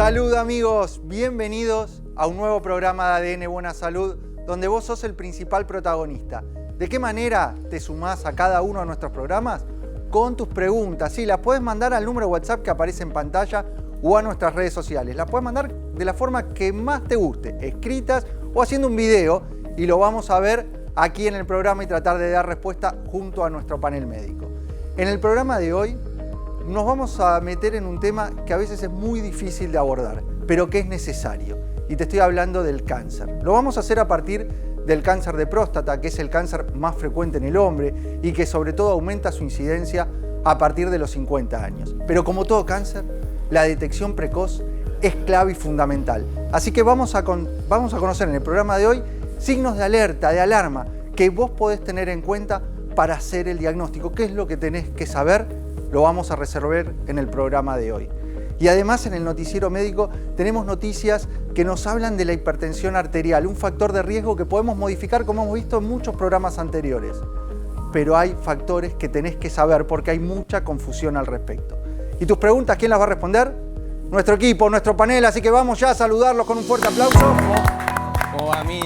Salud amigos, bienvenidos a un nuevo programa de ADN Buena Salud, donde vos sos el principal protagonista. ¿De qué manera te sumás a cada uno de nuestros programas? Con tus preguntas. Sí, las puedes mandar al número WhatsApp que aparece en pantalla o a nuestras redes sociales. Las puedes mandar de la forma que más te guste, escritas o haciendo un video, y lo vamos a ver aquí en el programa y tratar de dar respuesta junto a nuestro panel médico. En el programa de hoy nos vamos a meter en un tema que a veces es muy difícil de abordar, pero que es necesario. Y te estoy hablando del cáncer. Lo vamos a hacer a partir del cáncer de próstata, que es el cáncer más frecuente en el hombre y que sobre todo aumenta su incidencia a partir de los 50 años. Pero como todo cáncer, la detección precoz es clave y fundamental. Así que vamos a conocer en el programa de hoy signos de alerta, de alarma, que vos podés tener en cuenta para hacer el diagnóstico. ¿Qué es lo que tenés que saber? Lo vamos a resolver en el programa de hoy. Y además en el noticiero médico tenemos noticias que nos hablan de la hipertensión arterial, un factor de riesgo que podemos modificar como hemos visto en muchos programas anteriores. Pero hay factores que tenés que saber porque hay mucha confusión al respecto. ¿Y tus preguntas quién las va a responder? Nuestro equipo, nuestro panel, así que vamos ya a saludarlos con un fuerte aplauso. ¿Cómo va, Mir?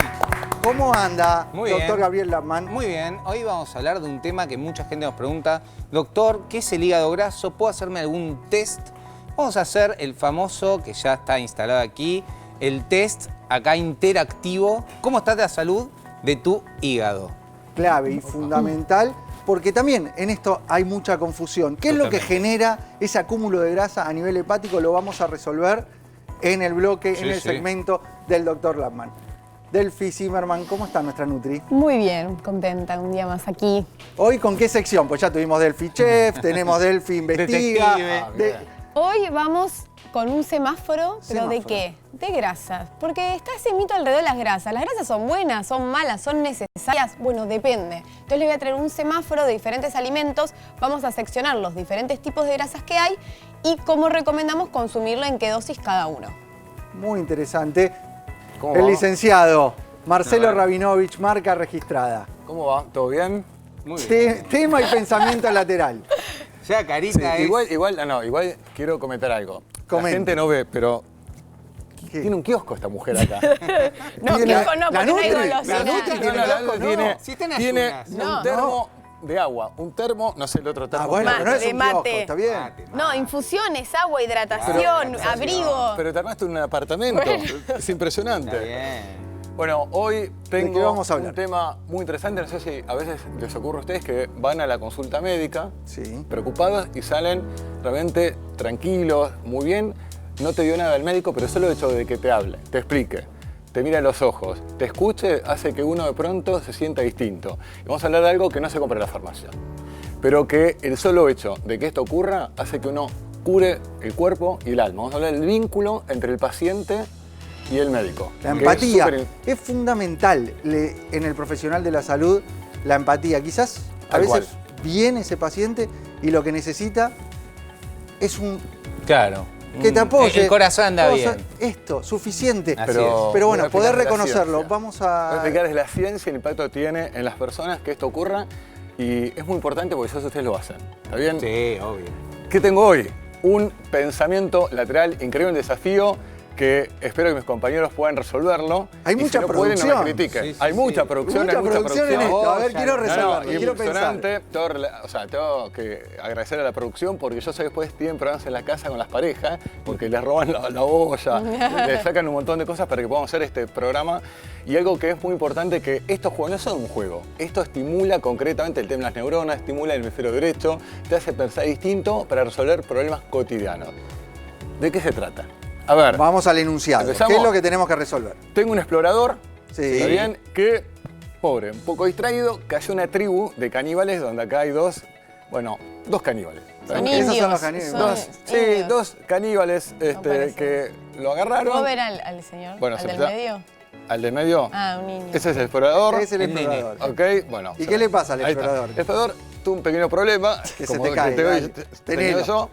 ¿Cómo anda, Muy doctor bien. Gabriel Lapman? Muy bien, hoy vamos a hablar de un tema que mucha gente nos pregunta. Doctor, ¿qué es el hígado graso? ¿Puedo hacerme algún test? Vamos a hacer el famoso, que ya está instalado aquí, el test acá interactivo. ¿Cómo estás de la salud de tu hígado? Clave y fundamental, porque también en esto hay mucha confusión. ¿Qué es lo que genera ese acúmulo de grasa a nivel hepático? Lo vamos a resolver en el bloque, en el segmento del doctor Lapman. Delphi Zimmerman, ¿cómo está nuestra Nutri? Muy bien, contenta, un día más aquí. ¿Hoy con qué sección? Pues ya tuvimos Delphi Chef, tenemos Delphi Investiga. Hoy vamos con un semáforo, ¿pero de qué? De grasas, porque está ese mito alrededor de las grasas. ¿Las grasas son buenas, son malas, son necesarias? Bueno, depende. Entonces les voy a traer un semáforo de diferentes alimentos, vamos a seccionar los diferentes tipos de grasas que hay y cómo recomendamos consumirlo, en qué dosis cada uno. Muy interesante. El licenciado Marcelo Rabinovich, marca registrada. ¿Cómo va? ¿Todo bien? Muy bien. Tema y pensamiento lateral. Ya, carita, Sí, es... igual quiero comentar algo. Comente. La gente no ve, pero ¿Qué? tiene un kiosco esta mujer acá. No, Tiene kiosco no, porque no hay Nutri, golosinas. la Nutri tiene kiosco, no. Si tenés tiene unas. un No. termo de agua, un termo, no sé el otro termo. Ah, bueno, pero no es de un mate. kiosco, está bien. No, infusiones, agua, hidratación, abrigo. Pero te armaste un apartamento. Es impresionante. Está bien. Bueno, hoy ¿De qué tengo vamos a hablar? un tema muy interesante. No sé si a veces les ocurre a ustedes que van a la consulta médica Sí. preocupados y salen realmente tranquilos, muy bien. No te dio nada el médico, pero solo el hecho de que te hable, te explique, te mire a los ojos, te escuche, hace que uno de pronto se sienta distinto. Y vamos a hablar de algo que no se compra en la farmacia, pero que el solo hecho de que esto ocurra hace que uno cure el cuerpo y el alma. Vamos a hablar del vínculo entre el paciente y el médico. La que empatía es es fundamental en el profesional de la salud, la empatía. Quizás a Tal veces cual. viene ese paciente y lo que necesita es un Claro. que te apoye. El corazón anda Cosa- bien. Esto, suficiente. Así Pero, Pero bueno, voy a poder explicar desde la reconocerlo. ciencia. Vamos Voy a a... explicar desde la ciencia el impacto que tiene en las personas que esto ocurra y es muy importante porque quizás ustedes lo hacen. ¿Está bien? Sí, obvio. ¿Qué tengo hoy? Un pensamiento lateral increíble, un desafío que espero que mis compañeros puedan resolverlo. Hay Y mucha si no pueden, no producción. me critiquen. Sí, sí, hay sí. mucha producción, Mucha hay mucha producción en esto. A ver, ya quiero no. resolverlo, quiero pensar. impresionante. Tengo que agradecer a la producción porque yo sé que después tienen problemas en la casa con las parejas porque les roban la olla, les sacan un montón de cosas para que podamos hacer este programa. Y algo que es muy importante, que estos juegos no son un juego. Esto estimula concretamente el tema de las neuronas, estimula el hemisferio derecho, te hace pensar distinto para resolver problemas cotidianos. ¿De qué se trata? A ver, Vamos al enunciado. ¿Empezamos? ¿Qué es lo que tenemos que resolver? tengo un explorador, Sí. ¿está bien? Que, pobre, un poco distraído, cayó una tribu de caníbales donde acá hay dos caníbales. ¿está Son bien? Esos son indios. los caníbales. Son Dos caníbales parece. que lo agarraron. ¿Puedo ver al señor? Bueno, ¿Al se del empezó- medio? Al de medio. Ah, un niño. Ese es el explorador. Es el El nene. explorador. Ok, bueno. ¿Y qué le pasa al ahí está. explorador? El explorador tuvo un pequeño problema. Que se como te cae, dale. he tenido Tenelo. yo.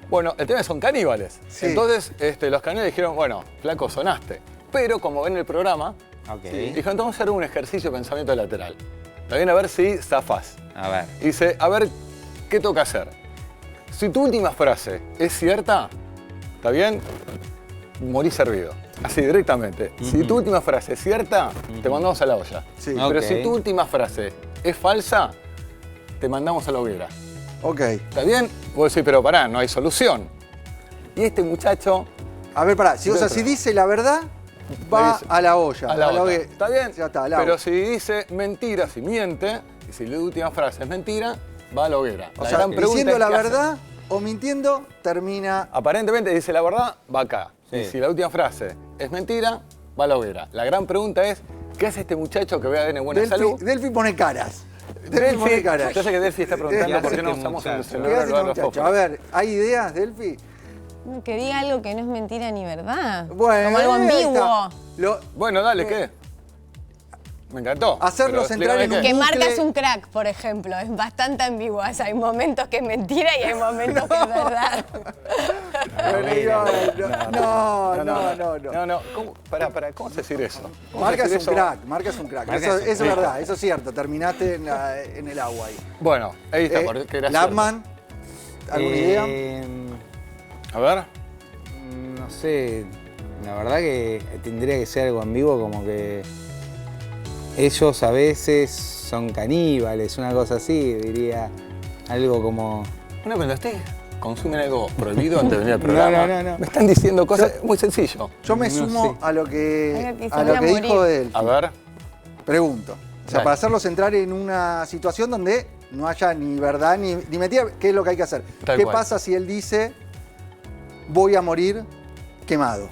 Bueno, el tema es son caníbales. Sí. Entonces, los caníbales dijeron, bueno, flaco, sonaste. Pero como ven el programa, Ok. dijeron, entonces vamos a hacer un ejercicio de pensamiento lateral. Está bien, a ver si zafás. A ver. Y dice, a ver, ¿qué toca hacer? Si tu última frase es cierta, ¿está bien? morís servido. Así, directamente. Si tu última frase es cierta, te mandamos a la olla. Sí. Pero Ok. si tu última frase es falsa, te mandamos a la hoguera. Ok. ¿Está bien? Vos decís, pero pará, no hay solución. Y este muchacho... A ver, pará. Si dice la verdad, va dice- a la olla. a la olla. hoguera. ¿Está bien? Ya está, al Pero agua. si dice mentira, si miente, y si la última frase es mentira, va a la hoguera. O La sea, gran pregunta diciendo es, la ¿qué hace? verdad o mintiendo, termina... Aparentemente dice la verdad, va acá. Sí. Y si la última frase es mentira, va a la hoguera. La gran pregunta es, ¿qué hace este muchacho que ve a ADN Buena Salud? Delphi pone caras. Delphi pone Delphi, caras. yo sé que Delphi está preguntando ¿Qué por qué hace no este usamos el muchacho? ¿Qué celular hace de este los muchacho? A ver, ¿hay ideas, Delphi? Que diga algo que no es mentira ni verdad. Bueno, Como algo ahí ambiguo. está. Bueno, dale, ¿qué? Me encantó. Hacerlos Pero entrar en explícame un- qué. Que bucle. Marca es un crack, por ejemplo. Es bastante ambiguo. O sea, hay momentos que es mentira y hay momentos que es verdad. No. ¿Cómo? Pará, ¿cómo se decir eso? ¿Cómo Marca se es decir un eso? crack, Marca es un crack. Marca Eso es un es crack. verdad, eso es cierto. Terminaste en el agua ahí. Bueno, ahí está, porque era cierto. Labman, ¿alguna idea? A ver. No sé, la verdad que tendría que ser algo ambiguo, como que ellos a veces son caníbales, una cosa así, diría algo como... Bueno, cuando ustedes consumen algo prohibido antes de venir al programa, No. me están diciendo cosas muy sencillo. Yo me no sumo sé. a lo que, Algo que se a lo van a que dijo morir. él. A ver. Pregunto. O sea, Dale. para hacerlos entrar en una situación donde no haya ni verdad ni mentira, ¿qué es lo que hay que hacer? Tal ¿Qué cual. pasa si él dice, voy a morir quemado?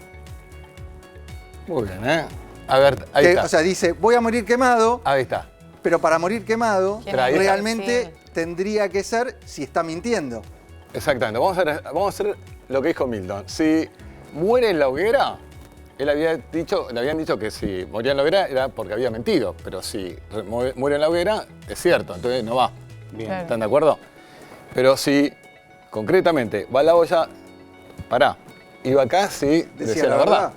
Muy bien, ¿eh? A ver, ahí está. O sea, dice, voy a morir quemado, Ahí está. pero para morir quemado, Pero ahí está. realmente tendría que ser si está mintiendo. Exactamente. Vamos a hacer lo que dijo Milton. Si muere en la hoguera, le habían dicho que si moría en la hoguera era porque había mentido. Pero si muere en la hoguera, es cierto, entonces no va. Bien. Claro. ¿Están de acuerdo? Pero si concretamente va a la olla, pará. Iba acá si decía la verdad.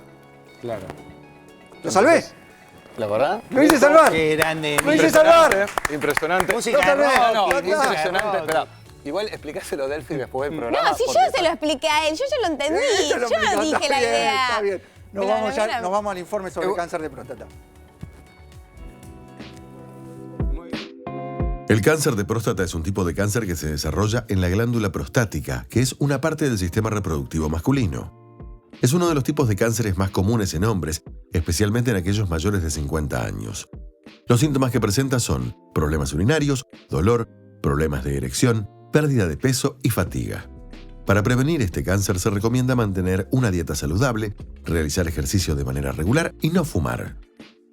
Claro. ¿Lo salvé? ¿La verdad? ¡Lo hice salvar! Qué grande. ¡Lo hice Impresionante, salvar! Impresionante. Música Lo salvé. No, Ya está. impresionante. Espera, igual explicáselo a Delphi después del programa. No, si yo porque- se lo expliqué a él, yo ya lo entendí. Eso lo Yo explico, dije está la bien, idea. Está bien. Nos Pero vamos, no era- nos vamos al informe sobre el cáncer de próstata. El cáncer de próstata es un tipo de cáncer que se desarrolla en la glándula prostática, que es una parte del sistema reproductivo masculino. Es uno de los tipos de cánceres más comunes en hombres, especialmente en aquellos mayores de 50 años. Los síntomas que presenta son problemas urinarios, dolor, problemas de erección, pérdida de peso y fatiga. Para prevenir este cáncer se recomienda mantener una dieta saludable, realizar ejercicio de manera regular y no fumar.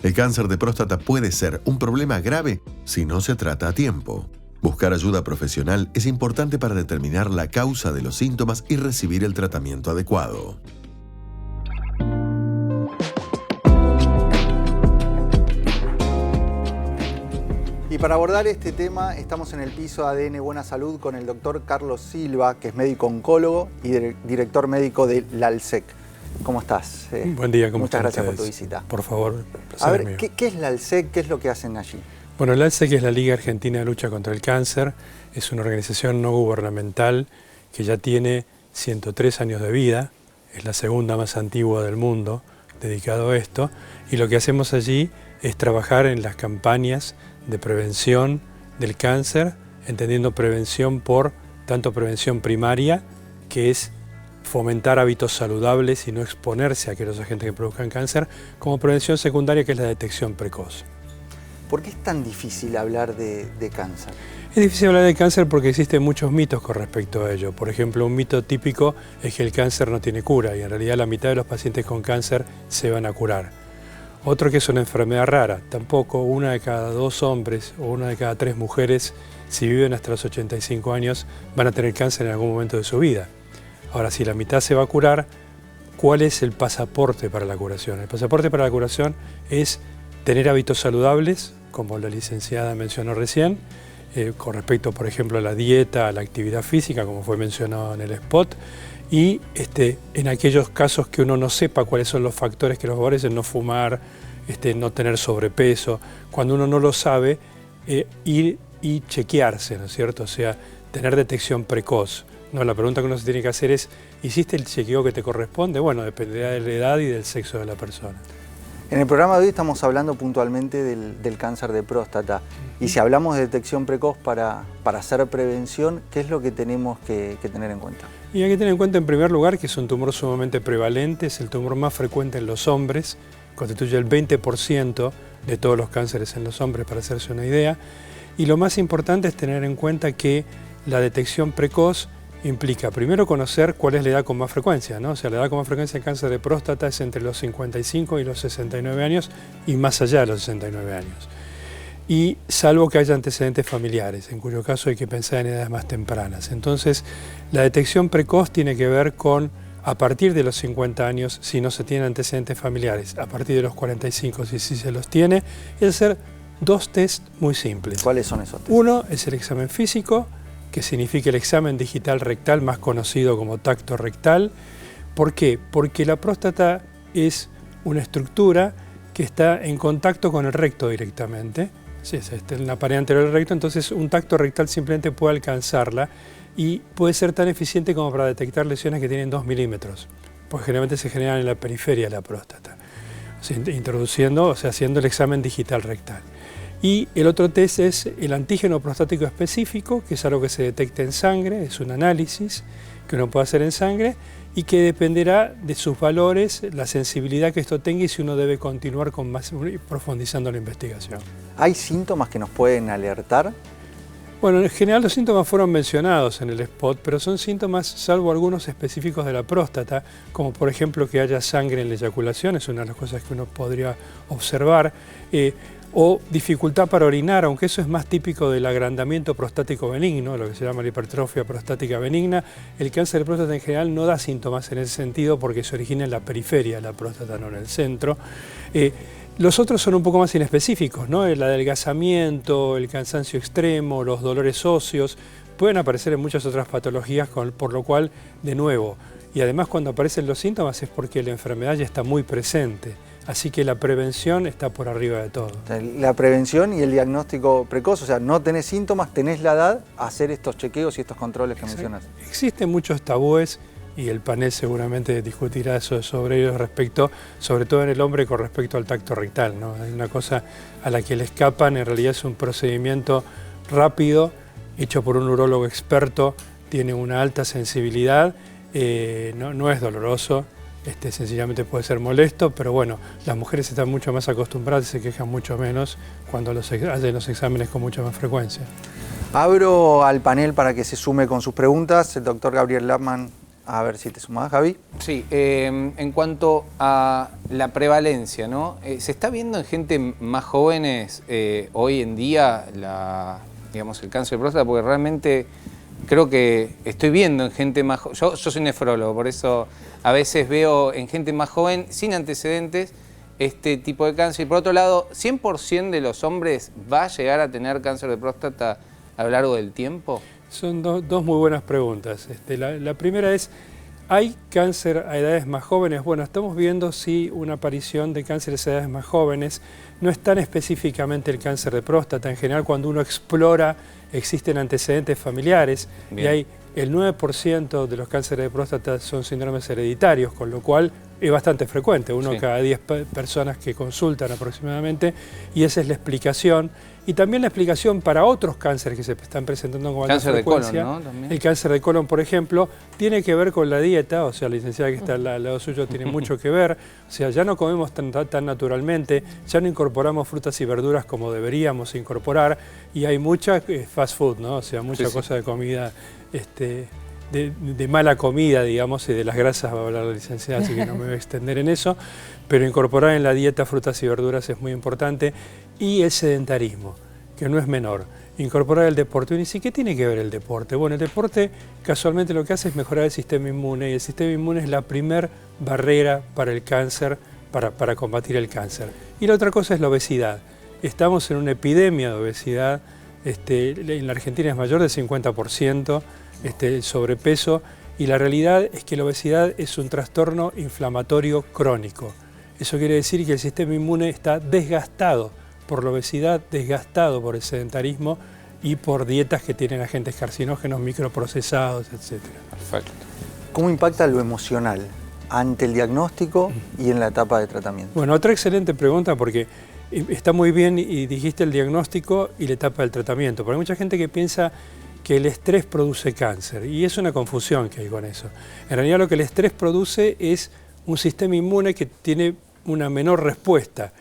El cáncer de próstata puede ser un problema grave si no se trata a tiempo. Buscar ayuda profesional es importante para determinar la causa de los síntomas y recibir el tratamiento adecuado. Y para abordar este tema, estamos en el piso ADN Buena Salud con el doctor Carlos Silva, que es médico oncólogo y director médico de LALSEC. ¿Cómo estás? Buen día, ¿cómo Muchas están gracias por ustedes? tu visita. Por favor, placer A ver, mío. ¿qué es LALSEC? ¿Qué es lo que hacen allí? Bueno, el ALSEC es la Liga Argentina de Lucha contra el Cáncer. Es una organización no gubernamental que ya tiene 103 años de vida. Es la segunda más antigua del mundo dedicado a esto. Y lo que hacemos allí es trabajar en las campañas de prevención del cáncer, entendiendo prevención por tanto prevención primaria, que es fomentar hábitos saludables y no exponerse a aquellos agentes que produzcan cáncer, como prevención secundaria, que es la detección precoz. ¿Por qué es tan difícil hablar de cáncer? Es difícil hablar de cáncer porque existen muchos mitos con respecto a ello. Por ejemplo, un mito típico es que el cáncer no tiene cura y en realidad la mitad de los pacientes con cáncer se van a curar. Otro que es una enfermedad rara. Tampoco 1 de cada 2 hombres o 1 de cada 3 mujeres, si viven hasta los 85 años, van a tener cáncer en algún momento de su vida. Ahora, si la mitad se va a curar, ¿cuál es el pasaporte para la curación? El pasaporte para la curación es tener hábitos saludables, como la licenciada mencionó recién, con respecto, por ejemplo, a la dieta, a la actividad física, como fue mencionado en el spot, y en aquellos casos que uno no sepa cuáles son los factores que los favorecen, no fumar, no tener sobrepeso, cuando uno no lo sabe, ir y chequearse, ¿no es cierto? O sea, tener detección precoz. No, la pregunta que uno se tiene que hacer es, ¿hiciste el chequeo que te corresponde? Bueno, dependerá de la edad y del sexo de la persona. En el programa de hoy estamos hablando puntualmente del cáncer de próstata. Y si hablamos de detección precoz para hacer prevención, ¿qué es lo que tenemos que tener en cuenta? Y hay que tener en cuenta en primer lugar que es un tumor sumamente prevalente, es el tumor más frecuente en los hombres, constituye el 20% de todos los cánceres en los hombres, para hacerse una idea. Y lo más importante es tener en cuenta que la detección precoz implica primero conocer cuál es la edad con más frecuencia, ¿no? O sea, la edad con más frecuencia de cáncer de próstata es entre los 55 y los 69 años y más allá de los 69 años. Y salvo que haya antecedentes familiares, en cuyo caso hay que pensar en edades más tempranas. Entonces, la detección precoz tiene que ver con a partir de los 50 años si no se tienen antecedentes familiares, a partir de los 45 si se los tiene, es hacer dos test muy simples. ¿Cuáles son esos test? Uno es el examen físico, que significa el examen digital rectal, más conocido como tacto rectal. ¿Por qué? Porque la próstata es una estructura que está en contacto con el recto directamente. Sí, es en la pared anterior del recto, entonces un tacto rectal simplemente puede alcanzarla y puede ser tan eficiente como para detectar lesiones que tienen 2 milímetros, pues generalmente se generan en la periferia de la próstata, o sea, introduciendo, o sea, haciendo el examen digital rectal. Y el otro test es el antígeno prostático específico, que es algo que se detecta en sangre, es un análisis que uno puede hacer en sangre y que dependerá de sus valores, la sensibilidad que esto tenga y si uno debe continuar con más, profundizando la investigación. ¿Hay síntomas que nos pueden alertar? Bueno, en general los síntomas fueron mencionados en el spot, pero son síntomas, salvo algunos específicos de la próstata, como por ejemplo que haya sangre en la eyaculación, es una de las cosas que uno podría observar, o dificultad para orinar, aunque eso es más típico del agrandamiento prostático benigno, lo que se llama la hipertrofia prostática benigna. El cáncer de próstata en general no da síntomas en ese sentido porque se origina en la periferia de la próstata, no en el centro. Los otros son un poco más inespecíficos, ¿no? El adelgazamiento, el cansancio extremo, los dolores óseos, pueden aparecer en muchas otras patologías, por lo cual, de nuevo, y además cuando aparecen los síntomas es porque la enfermedad ya está muy presente. Así que la prevención está por arriba de todo. La prevención y el diagnóstico precoz, o sea, no tenés síntomas, tenés la edad, hacer estos chequeos y estos controles que mencionas. Existen muchos tabúes y el panel seguramente discutirá sobre ellos respecto, sobre todo en el hombre con respecto al tacto rectal, ¿no? Hay una cosa a la que le escapan, en realidad es un procedimiento rápido, hecho por un urólogo experto, tiene una alta sensibilidad, no es doloroso. Sencillamente puede ser molesto, pero bueno, las mujeres están mucho más acostumbradas y se quejan mucho menos cuando hacen los exámenes con mucha más frecuencia. Abro al panel para que se sume con sus preguntas. El doctor Gabriel Lapman, a ver si te sumás, Javi. Sí, en cuanto a la prevalencia, ¿no? ¿Se está viendo en gente más jóvenes hoy en día el cáncer de próstata? Porque realmente creo que estoy viendo en gente más joven. Yo soy nefrólogo, por eso a veces veo en gente más joven, sin antecedentes, este tipo de cáncer. Y por otro lado, ¿100% de los hombres va a llegar a tener cáncer de próstata a lo largo del tiempo? Son dos muy buenas preguntas. La primera es, ¿hay cáncer a edades más jóvenes? Bueno, estamos viendo sí una aparición de cánceres a edades más jóvenes. No es tan específicamente el cáncer de próstata. En general, cuando uno explora, existen antecedentes familiares. Bien. Y hay el 9% de los cánceres de próstata son síndromes hereditarios, con lo cual es bastante frecuente, uno cada 10 personas que consultan aproximadamente, y esa es la explicación. Y también la explicación para otros cánceres que se están presentando con alta frecuencia. Cáncer de colon, ¿no? También. El cáncer de colon, por ejemplo, tiene que ver con la dieta, o sea, la licenciada que está al lado suyo tiene mucho que ver, o sea, ya no comemos tan naturalmente, ya no incorporamos frutas y verduras como deberíamos incorporar, y hay mucha fast food, ¿no? O sea, mucha cosa de comida, de mala comida, digamos, y de las grasas va a hablar la licenciada, así que no me voy a extender en eso, pero incorporar en la dieta frutas y verduras es muy importante, y el sedentarismo, que no es menor. Incorporar el deporte. ¿Y qué tiene que ver el deporte? Bueno, el deporte casualmente lo que hace es mejorar el sistema inmune, y el sistema inmune es la primer barrera para el cáncer, para combatir el cáncer. Y la otra cosa es la obesidad. Estamos en una epidemia de obesidad, en la Argentina es mayor del 50%, el sobrepeso, y la realidad es que la obesidad es un trastorno inflamatorio crónico. Eso quiere decir que el sistema inmune está desgastado por la obesidad, desgastado por el sedentarismo, y por dietas que tienen agentes carcinógenos, microprocesados, etc. Perfecto. ¿Cómo impacta lo emocional ante el diagnóstico y en la etapa de tratamiento? Bueno, otra excelente pregunta porque está muy bien y dijiste el diagnóstico y la etapa del tratamiento, porque hay mucha gente que piensa que el estrés produce cáncer y es una confusión que hay con eso. En realidad lo que el estrés produce es un sistema inmune que tiene una menor respuesta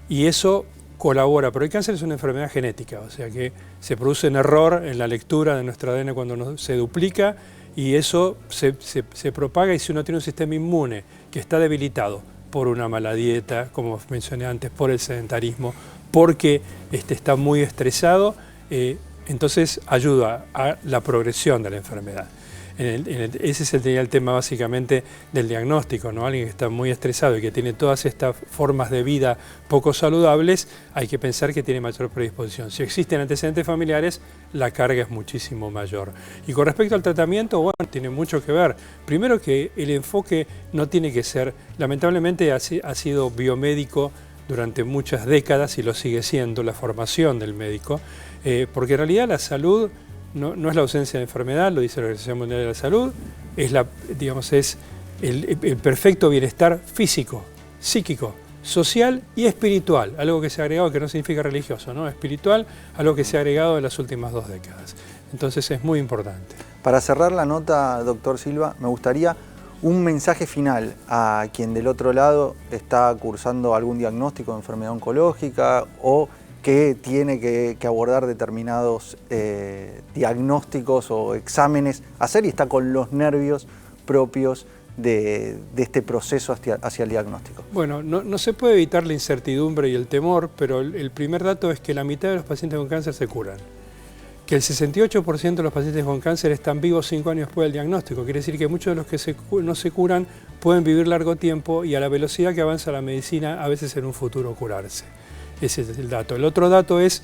y eso colabora, pero el cáncer es una enfermedad genética, o sea que se produce un error en la lectura de nuestro ADN cuando se duplica y eso se propaga, y si uno tiene un sistema inmune que está debilitado por una mala dieta, como mencioné antes, por el sedentarismo, porque está muy estresado, entonces ayuda a la progresión de la enfermedad. Ese sería el tema básicamente del diagnóstico, ¿no? Alguien que está muy estresado y que tiene todas estas formas de vida poco saludables, hay que pensar que tiene mayor predisposición. Si existen antecedentes familiares, la carga es muchísimo mayor. Y con respecto al tratamiento, bueno, tiene mucho que ver. Primero que el enfoque no tiene que ser, lamentablemente ha sido biomédico durante muchas décadas y lo sigue siendo, la formación del médico, porque en realidad la salud no es la ausencia de enfermedad, lo dice la Organización Mundial de la Salud, es el perfecto bienestar físico, psíquico, social y espiritual, algo que se ha agregado, que no significa religioso, ¿no? Espiritual, algo que se ha agregado en las últimas 2 décadas. Entonces es muy importante. Para cerrar la nota, doctor Silva, me gustaría un mensaje final a quien del otro lado está cursando algún diagnóstico de enfermedad oncológica o que tiene que abordar determinados diagnósticos o exámenes a hacer y está con los nervios propios de este proceso hacia el diagnóstico. Bueno, no se puede evitar la incertidumbre y el temor, pero el primer dato es que la mitad de los pacientes con cáncer se curan. Que el 68% de los pacientes con cáncer están vivos 5 años después del diagnóstico. Quiere decir que muchos de los que no se curan pueden vivir largo tiempo y a la velocidad que avanza la medicina, a veces en un futuro curarse. Ese es el dato. El otro dato es,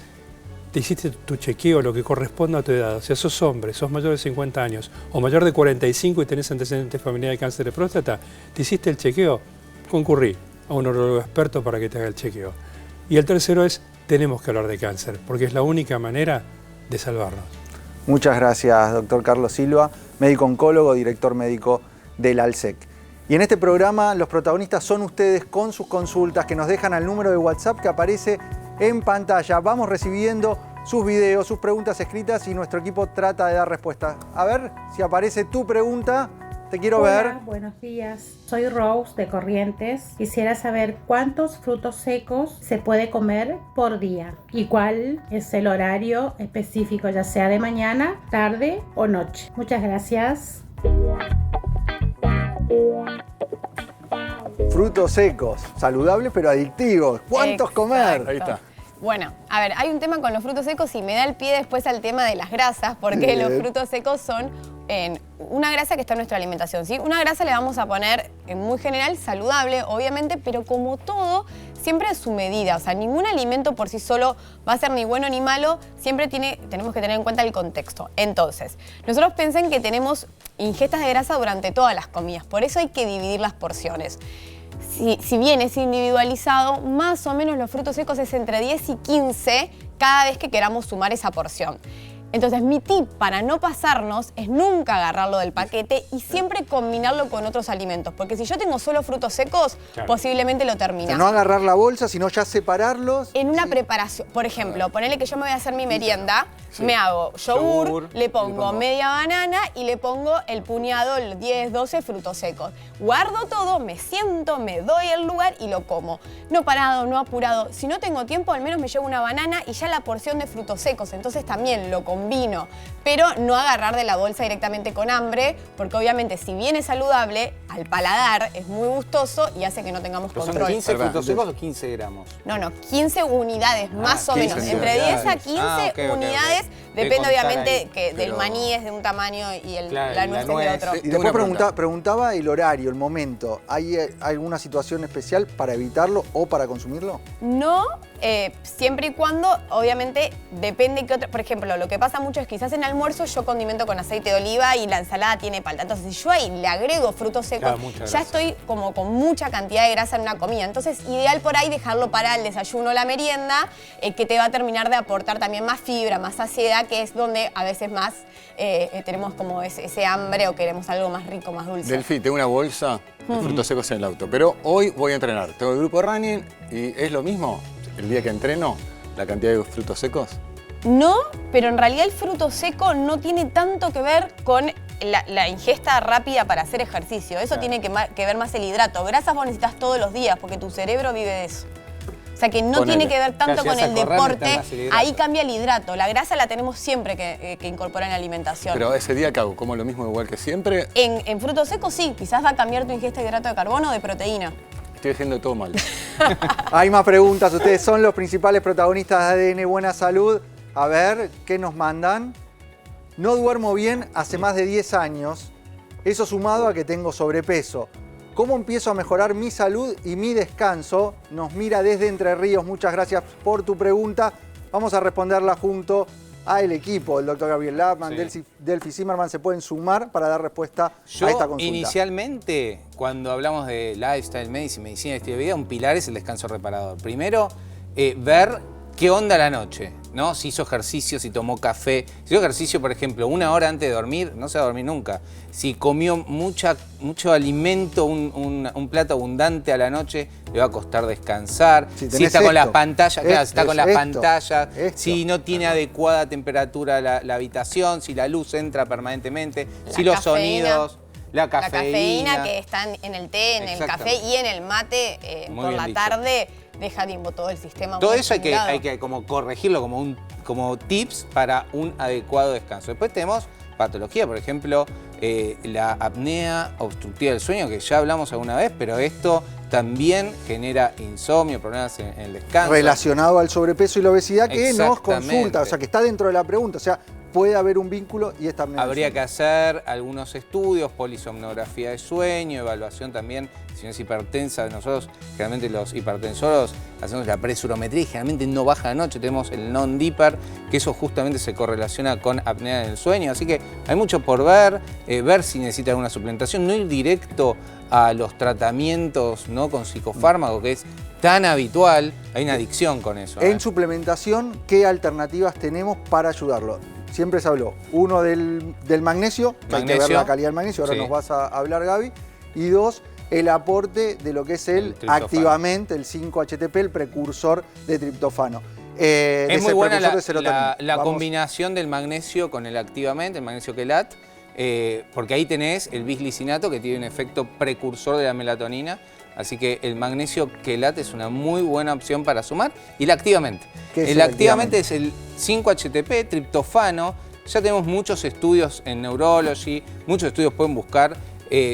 te hiciste tu chequeo, lo que corresponde a tu edad. O sea, sos hombre, sos mayor de 50 años o mayor de 45 y tenés antecedentes familiares de cáncer de próstata, te hiciste el chequeo, concurrí a un urologo experto para que te haga el chequeo. Y el tercero es, tenemos que hablar de cáncer, porque es la única manera de salvarnos. Muchas gracias, doctor Carlos Silva, médico oncólogo, director médico del ALSEC. Y en este programa los protagonistas son ustedes con sus consultas que nos dejan al número de WhatsApp que aparece en pantalla. Vamos recibiendo sus videos, sus preguntas escritas y nuestro equipo trata de dar respuestas. A ver si aparece tu pregunta. Te quiero ver. Hola, buenos días. Soy Rose de Corrientes. Quisiera saber cuántos frutos secos se puede comer por día y cuál es el horario específico, ya sea de mañana, tarde o noche. Muchas gracias. Frutos secos, saludables pero adictivos. ¿Cuántos comer? Ahí está. Bueno, a ver, hay un tema con los frutos secos y me da el pie después al tema de las grasas, porque Bien. los frutos secos son una grasa que está en nuestra alimentación, ¿sí? Una grasa le vamos a poner, muy general, saludable, obviamente, pero como todo, siempre a su medida. O sea, ningún alimento por sí solo va a ser ni bueno ni malo, siempre tenemos que tener en cuenta el contexto. Entonces, nosotros piensen que tenemos ingestas de grasa durante todas las comidas, por eso hay que dividir las porciones. Si bien es individualizado, más o menos los frutos secos es entre 10 y 15 cada vez que queramos sumar esa porción. Entonces, mi tip para no pasarnos es nunca agarrarlo del paquete y siempre combinarlo con otros alimentos. Porque si yo tengo solo frutos secos, claro, posiblemente lo O sea, termina. no agarrar la bolsa, sino ya separarlos. En una preparación, por ejemplo, ponele que yo me voy a hacer mi merienda, Sí. me hago yogur, Yogur, le pongo media banana y le pongo el puñado, 10, 12 frutos secos. Guardo todo, me siento, me doy el lugar y lo como. No parado, no apurado. Si no tengo tiempo, al menos me llevo una banana y ya la porción de frutos secos. Entonces también lo combino. Pero no agarrar de la bolsa directamente con hambre, porque obviamente si bien es saludable, al paladar es muy gustoso y hace que no tengamos ¿Son control. 15 Verdad. frutos secos o 15 gramos? No, 15 unidades, más o 15 menos. Entre 10 a 15 unidades. unidades. De Depende contar obviamente ahí, que del pero- maní es de un tamaño y Claro, la y la nuez es de nuez. otro. Y Tengo una después preguntaba el horario, el momento. ¿Hay alguna situación especial para evitarlo o para consumirlo? No, siempre y cuando, obviamente, depende que por ejemplo, lo que pasa mucho es que quizás en almuerzo yo condimento con aceite de oliva y la ensalada tiene palta. Entonces, si yo ahí le agrego frutos secos, ya estoy como con mucha cantidad de grasa en una comida. Entonces, ideal por ahí dejarlo para el desayuno o la merienda, que te va a terminar de aportar también más fibra, más saciedad, que es donde a veces más tenemos como ese hambre o queremos algo más rico, más dulce. Delphi, tengo una bolsa de frutos secos en el auto, pero hoy voy a entrenar. Tengo el grupo running y ¿es lo mismo el día que entreno la cantidad de frutos secos? No, pero en realidad el fruto seco no tiene tanto que ver con la ingesta rápida para hacer ejercicio. Eso tiene que ver más el hidrato. Grasas vos necesitas todos los días porque tu cerebro vive de eso. O sea que no tiene que ver tanto con el deporte, ahí cambia el hidrato. La grasa la tenemos siempre que incorporar en la alimentación. Pero ese día que hago, ¿como lo mismo igual que siempre? En frutos secos sí, quizás va a cambiar tu ingesta de hidrato de carbono o de proteína. Estoy haciendo todo mal. Hay más preguntas, ustedes son los principales protagonistas de ADN Buena Salud. A ver, ¿qué nos mandan? No duermo bien hace más de 10 años, eso sumado a que tengo sobrepeso. ¿Cómo empiezo a mejorar mi salud y mi descanso? Nos mira desde Entre Ríos. Muchas gracias por tu pregunta. Vamos a responderla junto al equipo. El doctor Gabriel Lapman, Delphi Zimmerman se pueden sumar para dar respuesta a esta consulta. Inicialmente, cuando hablamos de lifestyle medicine, medicina y estilo de vida, un pilar es el descanso reparador. Primero, ver qué onda la noche, ¿no? Si hizo ejercicio, si tomó café. Si hizo ejercicio, por ejemplo, 1 hora antes de dormir, no se va a dormir nunca. Si comió mucho alimento, un plato abundante a la noche, le va a costar descansar. Si está con las pantallas, claro, si está con las pantallas, si no tiene adecuada temperatura la habitación, si la luz entra permanentemente, si los sonidos... La cafeína que está en el té, en el café y en el mate por la tarde, deja todo el sistema. Todo eso hay que como corregirlo como tips para un adecuado descanso. Después tenemos patología, por ejemplo, la apnea obstructiva del sueño, que ya hablamos alguna vez, pero esto también genera insomnio, problemas en el descanso. Relacionado al sobrepeso y la obesidad que nos consulta, o sea, que está dentro de la pregunta, o sea, puede haber un vínculo y esta apnea. Habría que hacer algunos estudios, polisomnografía de sueño, evaluación también, si no es hipertensa. Nosotros, generalmente los hipertensores, hacemos la presurometría y generalmente no baja de noche. Tenemos el non-DIPER, que eso justamente se correlaciona con apnea del sueño. Así que hay mucho por ver, ver si necesita alguna suplementación, no ir directo a los tratamientos, ¿no?, con psicofármacos, que es tan habitual. Hay una adicción con eso. En suplementación, ¿qué alternativas tenemos para ayudarlo? Siempre se habló, uno del magnesio, que hay que ver la calidad del magnesio, ahora nos vas a hablar, Gaby. Y 2, el aporte de lo que es el Activamente, el 5-HTP, el precursor de triptofano. Es muy buena la combinación del magnesio con el Activamente, el magnesio quelat, porque ahí tenés el bisglicinato que tiene un efecto precursor de la melatonina. Así que el magnesio quelat es una muy buena opción para sumar. Y el Activamente. El Activamente es el 5-HTP, triptofano. Ya tenemos muchos estudios en Neurology, muchos estudios pueden buscar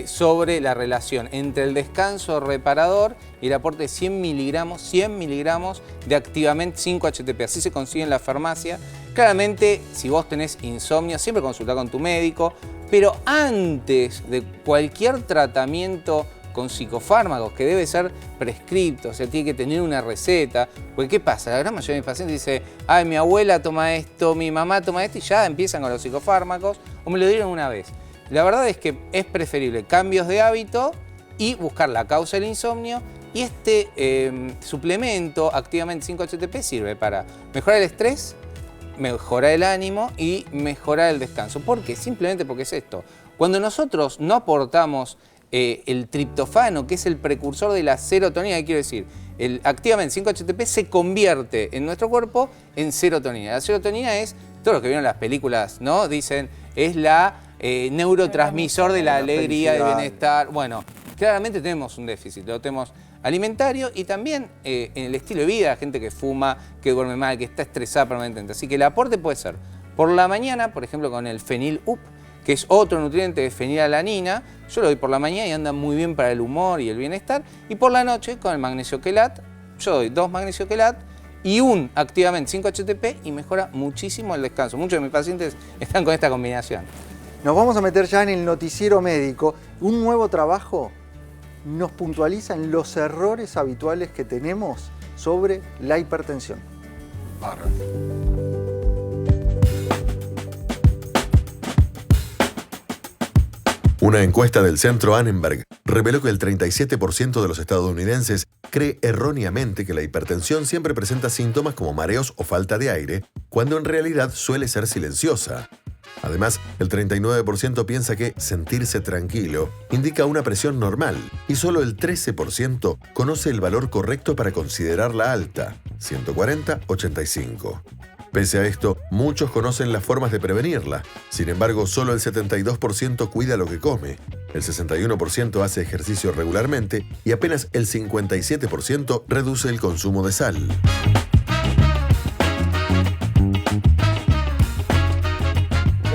sobre la relación entre el descanso reparador y el aporte de 100 miligramos de Activamente 5-HTP. Así se consigue en la farmacia. Claramente, si vos tenés insomnio, siempre consultá con tu médico. Pero antes de cualquier tratamiento con psicofármacos, que debe ser prescripto, o sea, tiene que tener una receta. Porque ¿qué pasa? La gran mayoría de mis pacientes dice, ay, mi abuela toma esto, mi mamá toma esto, y ya empiezan con los psicofármacos, o me lo dieron una vez. La verdad es que es preferible cambios de hábito y buscar la causa del insomnio, y este suplemento, Activamente 5-HTP, sirve para mejorar el estrés, mejorar el ánimo y mejorar el descanso. ¿Por qué? Simplemente porque es esto. Cuando nosotros no aportamos el triptofano, que es el precursor de la serotonina, ¿qué quiero decir? El Activamente 5-HTP se convierte en nuestro cuerpo en serotonina. La serotonina es, todos los que vieron las películas, ¿no? Dicen, es la neurotransmisor de la alegría, del bienestar. Bueno, claramente tenemos un déficit, lo tenemos alimentario y también en el estilo de vida, gente que fuma, que duerme mal, que está estresada permanentemente. Así que el aporte puede ser por la mañana, por ejemplo, con el fenil UP, que es otro nutriente de fenilalanina. Yo lo doy por la mañana y anda muy bien para el humor y el bienestar. Y por la noche con el magnesio quelat, yo doy 2 magnesio quelat y un Activamente 5-HTP y mejora muchísimo el descanso. Muchos de mis pacientes están con esta combinación. Nos vamos a meter ya en el noticiero médico. Un nuevo trabajo nos puntualiza en los errores habituales que tenemos sobre la hipertensión. Bárbaro. Una encuesta del Centro Annenberg reveló que el 37% de los estadounidenses cree erróneamente que la hipertensión siempre presenta síntomas como mareos o falta de aire, cuando en realidad suele ser silenciosa. Además, el 39% piensa que sentirse tranquilo indica una presión normal y solo el 13% conoce el valor correcto para considerarla alta, 140/85. Pese a esto, muchos conocen las formas de prevenirla. Sin embargo, solo el 72% cuida lo que come, el 61% hace ejercicio regularmente y apenas el 57% reduce el consumo de sal.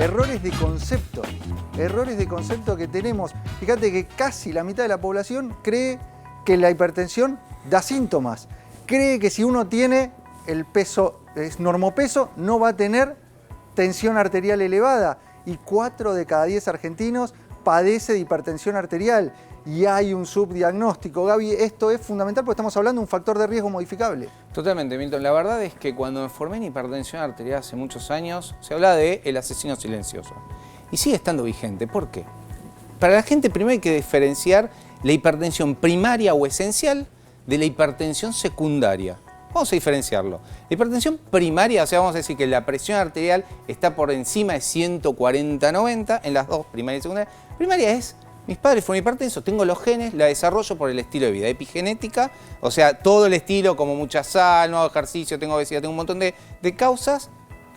Errores de concepto que tenemos. Fíjate que casi la mitad de la población cree que la hipertensión da síntomas. Cree que si uno tiene el peso, es normopeso, no va a tener tensión arterial elevada. Y 4 de cada 10 argentinos padece de hipertensión arterial. Y hay un subdiagnóstico. Gaby, esto es fundamental porque estamos hablando de un factor de riesgo modificable. Totalmente, Milton. La verdad es que cuando me formé en hipertensión arterial hace muchos años, se hablaba de el asesino silencioso. Y sigue estando vigente. ¿Por qué? Para la gente primero hay que diferenciar la hipertensión primaria o esencial de la hipertensión secundaria. Vamos a diferenciarlo. La hipertensión primaria, o sea, vamos a decir que la presión arterial está por encima de 140/90 en las dos, primaria y secundaria. Primaria es, mis padres fueron hipertensos, tengo los genes, la desarrollo por el estilo de vida. Epigenética, o sea, todo el estilo, como mucha sal, no hago ejercicio, tengo obesidad, tengo un montón de causas,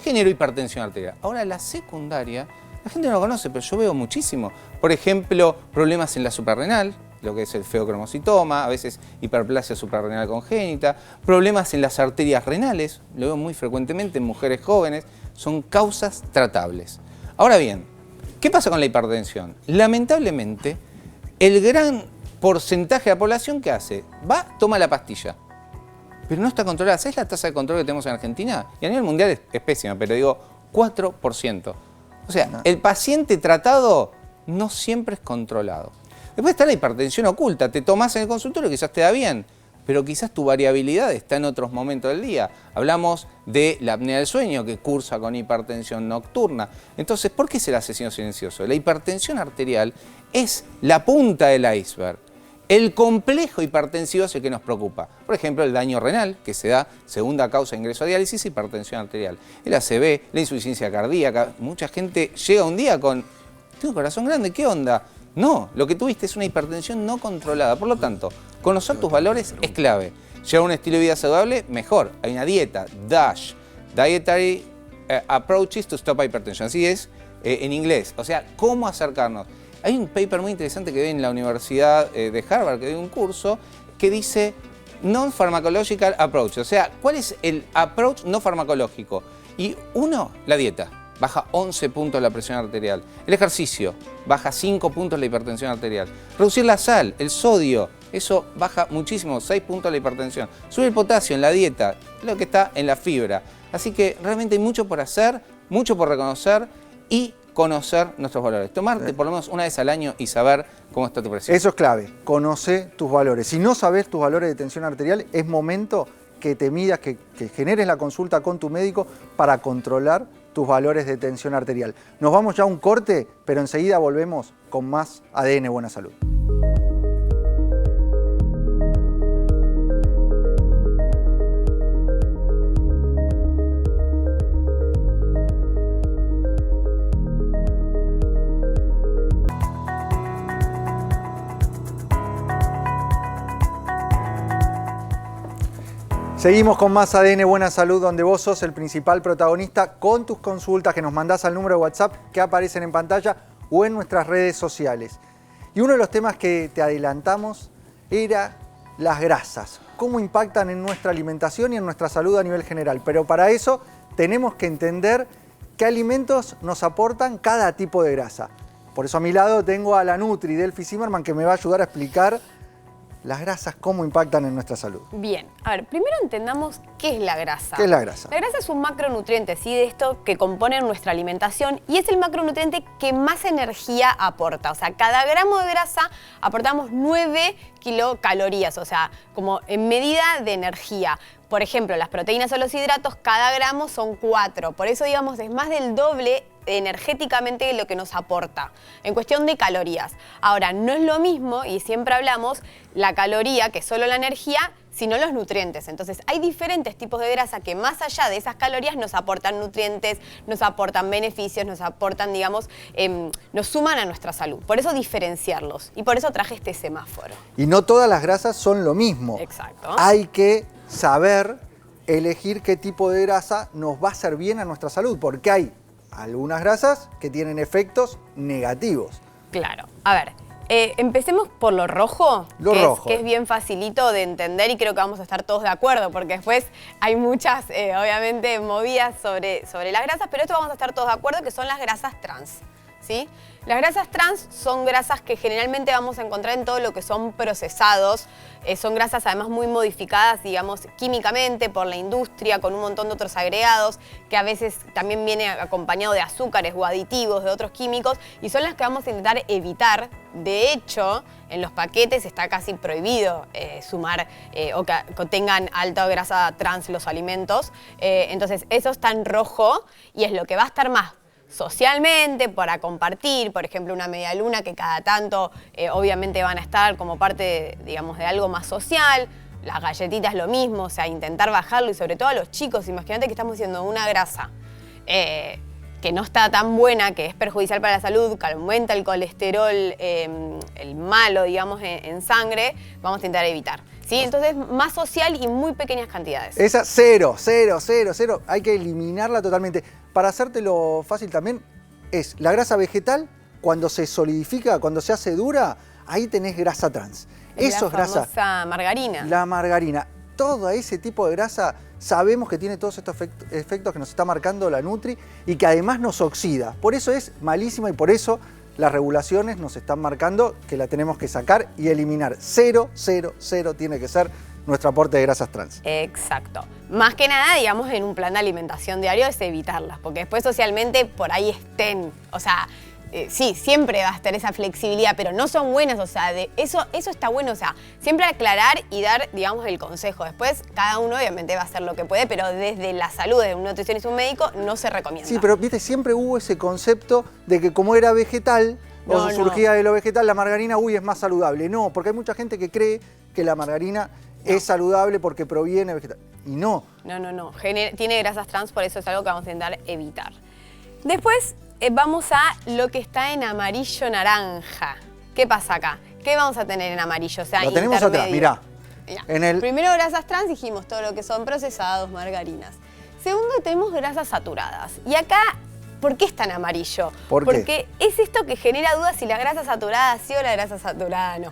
genero hipertensión arterial. Ahora, la secundaria, la gente no lo conoce, pero yo veo muchísimo. Por ejemplo, problemas en la suprarrenal, lo que es el feocromocitoma, a veces hiperplasia suprarrenal congénita, problemas en las arterias renales, lo veo muy frecuentemente en mujeres jóvenes, son causas tratables. Ahora bien, ¿qué pasa con la hipertensión? Lamentablemente, el gran porcentaje de la población que hace, va, toma la pastilla, pero no está controlada. ¿Sabes la tasa de control que tenemos en Argentina? Y a nivel mundial es pésima, pero digo 4%. O sea, el paciente tratado no siempre es controlado. Después está la hipertensión oculta, te tomas en el consultorio, quizás te da bien, pero quizás tu variabilidad está en otros momentos del día. Hablamos de la apnea del sueño, que cursa con hipertensión nocturna. Entonces, ¿por qué es el asesino silencioso? La hipertensión arterial es la punta del iceberg. El complejo hipertensivo es el que nos preocupa. Por ejemplo, el daño renal, que se da segunda causa de ingreso a diálisis, hipertensión arterial. El ACV, la insuficiencia cardíaca. Mucha gente llega un día con, tengo un corazón grande, ¿qué onda? No, lo que tuviste es una hipertensión no controlada. Por lo tanto, conocer tus valores es clave. Llevar un estilo de vida saludable, mejor. Hay una dieta, DASH, Dietary Approaches to Stop Hypertension. Así es en inglés. O sea, cómo acercarnos. Hay un paper muy interesante que vi en la Universidad de Harvard, que dio un curso, que dice Non-Pharmacological Approach. O sea, ¿cuál es el approach no farmacológico? Y uno, la dieta. Baja 11 puntos la presión arterial. El ejercicio, baja 5 puntos la hipertensión arterial. Reducir la sal, el sodio, eso baja muchísimo, 6 puntos la hipertensión. Subir el potasio en la dieta, lo que está en la fibra. Así que realmente hay mucho por hacer, mucho por reconocer y conocer nuestros valores. Tomarte por lo menos una vez al año y saber cómo está tu presión. Eso es clave, conoce tus valores. Si no sabes tus valores de tensión arterial, es momento que te midas, que generes la consulta con tu médico para controlar tus valores de tensión arterial. Nos vamos ya a un corte, pero enseguida volvemos con más ADN Buena Salud. Seguimos con más ADN Buena Salud, donde vos sos el principal protagonista con tus consultas que nos mandás al número de WhatsApp que aparecen en pantalla o en nuestras redes sociales. Y uno de los temas que te adelantamos era las grasas, cómo impactan en nuestra alimentación y en nuestra salud a nivel general. Pero para eso tenemos que entender qué alimentos nos aportan cada tipo de grasa. Por eso a mi lado tengo a la Nutri Delphi Zimmerman, que me va a ayudar a explicar las grasas, cómo impactan en nuestra salud. Bien, a ver, primero entendamos ¿qué es la grasa? ¿Qué es la grasa? La grasa es un macronutriente, ¿sí? De esto que compone nuestra alimentación y es el macronutriente que más energía aporta. O sea, cada gramo de grasa aportamos 9 kilocalorías, o sea, como en medida de energía. Por ejemplo, las proteínas o los hidratos, cada gramo son 4. Por eso, digamos, es más del doble energéticamente lo que nos aporta en cuestión de calorías. Ahora, no es lo mismo, y siempre hablamos, la caloría, que es solo la energía, sino los nutrientes. Entonces, hay diferentes tipos de grasa que más allá de esas calorías nos aportan nutrientes, nos aportan beneficios, nos aportan, digamos, nos suman a nuestra salud. Por eso diferenciarlos. Y por eso traje este semáforo. Y no todas las grasas son lo mismo. Exacto. Hay que saber elegir qué tipo de grasa nos va a hacer bien a nuestra salud, porque hay algunas grasas que tienen efectos negativos. Claro. A ver, empecemos por lo rojo, que es bien facilito de entender y creo que vamos a estar todos de acuerdo, porque después hay muchas, obviamente, movidas sobre las grasas, pero esto vamos a estar todos de acuerdo, que son las grasas trans, ¿sí? Las grasas trans son grasas que generalmente vamos a encontrar en todo lo que son procesados. Son grasas además muy modificadas, digamos, químicamente por la industria, con un montón de otros agregados, que a veces también viene acompañado de azúcares o aditivos, de otros químicos, y son las que vamos a intentar evitar. De hecho, en los paquetes está casi prohibido sumar o que contengan alta grasa trans los alimentos. Entonces, eso está en rojo y es lo que va a estar más socialmente, para compartir, por ejemplo, una media luna que cada tanto obviamente van a estar como parte, digamos, de algo más social. Las galletitas lo mismo, o sea, intentar bajarlo y sobre todo a los chicos, imagínate que estamos haciendo una grasa que no está tan buena, que es perjudicial para la salud, que aumenta el colesterol, el malo, digamos, en sangre, vamos a intentar evitar. ¿Sí? Entonces, más social y muy pequeñas cantidades. Esa cero, hay que eliminarla totalmente. Para hacértelo fácil también, es la grasa vegetal, cuando se solidifica, cuando se hace dura, ahí tenés grasa trans. Eso es grasa. La famosa margarina. La margarina. Todo ese tipo de grasa sabemos que tiene todos estos efectos que nos está marcando la Nutri y que además nos oxida. Por eso es malísima y por eso las regulaciones nos están marcando que la tenemos que sacar y eliminar. 0 tiene que ser nuestro aporte de grasas trans. Exacto. Más que nada, digamos, en un plan de alimentación diario es evitarlas, porque después socialmente por ahí estén, o sea, sí, siempre va a estar esa flexibilidad, pero no son buenas, o sea, eso está bueno, o sea, siempre aclarar y dar, digamos, el consejo. Después, cada uno obviamente va a hacer lo que puede, pero desde la salud de un nutricionista y un médico no se recomienda. Sí, pero viste, siempre hubo ese concepto de que como era vegetal, o surgía de lo vegetal, la margarina, es más saludable. No, porque hay mucha gente que cree que la margarina es saludable porque proviene vegetal. Y no. No. Tiene grasas trans, por eso es algo que vamos a intentar evitar. Después vamos a lo que está en amarillo-naranja. ¿Qué pasa acá? ¿Qué vamos a tener en amarillo? O sea, lo tenemos atrás, mirá. Primero grasas trans, dijimos todo lo que son procesados, margarinas. Segundo, tenemos grasas saturadas. Y acá, ¿por qué está en amarillo? Porque es esto que genera dudas si la grasa saturada sí o la grasa saturada no.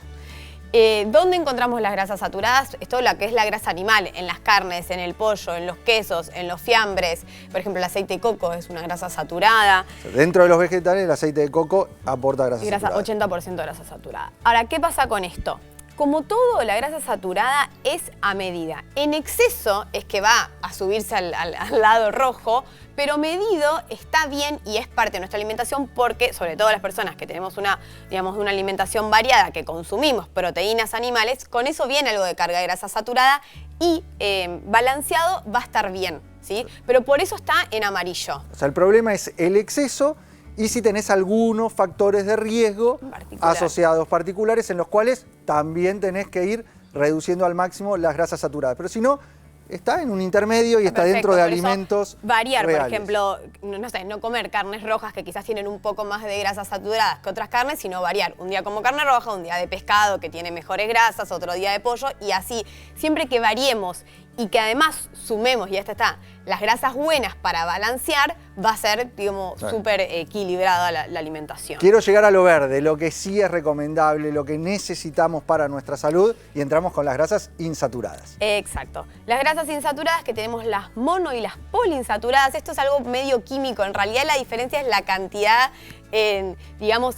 ¿Dónde encontramos las grasas saturadas? Esto es lo que es la grasa animal, en las carnes, en el pollo, en los quesos, en los fiambres. Por ejemplo, el aceite de coco es una grasa saturada. Dentro de los vegetales, el aceite de coco aporta grasa saturada. 80% de grasa saturada. Ahora, ¿qué pasa con esto? Como todo, la grasa saturada es a medida. En exceso es que va a subirse al lado rojo, pero medido está bien y es parte de nuestra alimentación porque, sobre todo las personas que tenemos una alimentación variada, que consumimos proteínas animales, con eso viene algo de carga de grasa saturada y balanceado va a estar bien, ¿sí? Pero por eso está en amarillo. O sea, el problema es el exceso y si tenés algunos factores de riesgo asociados particulares en los cuales también tenés que ir reduciendo al máximo las grasas saturadas. Pero si no, está en un intermedio y está dentro de alimentos variar, reales. Por ejemplo, no comer carnes rojas que quizás tienen un poco más de grasas saturadas que otras carnes, sino variar. Un día como carne roja, un día de pescado que tiene mejores grasas, otro día de pollo y así. Siempre que variemos y que además sumemos, y esta está, las grasas buenas para balancear, va a ser, digamos, súper equilibrada la alimentación. Quiero llegar a lo verde, lo que sí es recomendable, lo que necesitamos para nuestra salud, y entramos con las grasas insaturadas. Exacto. Las grasas insaturadas, que tenemos las mono y las poliinsaturadas, esto es algo medio químico, en realidad la diferencia es la cantidad, digamos,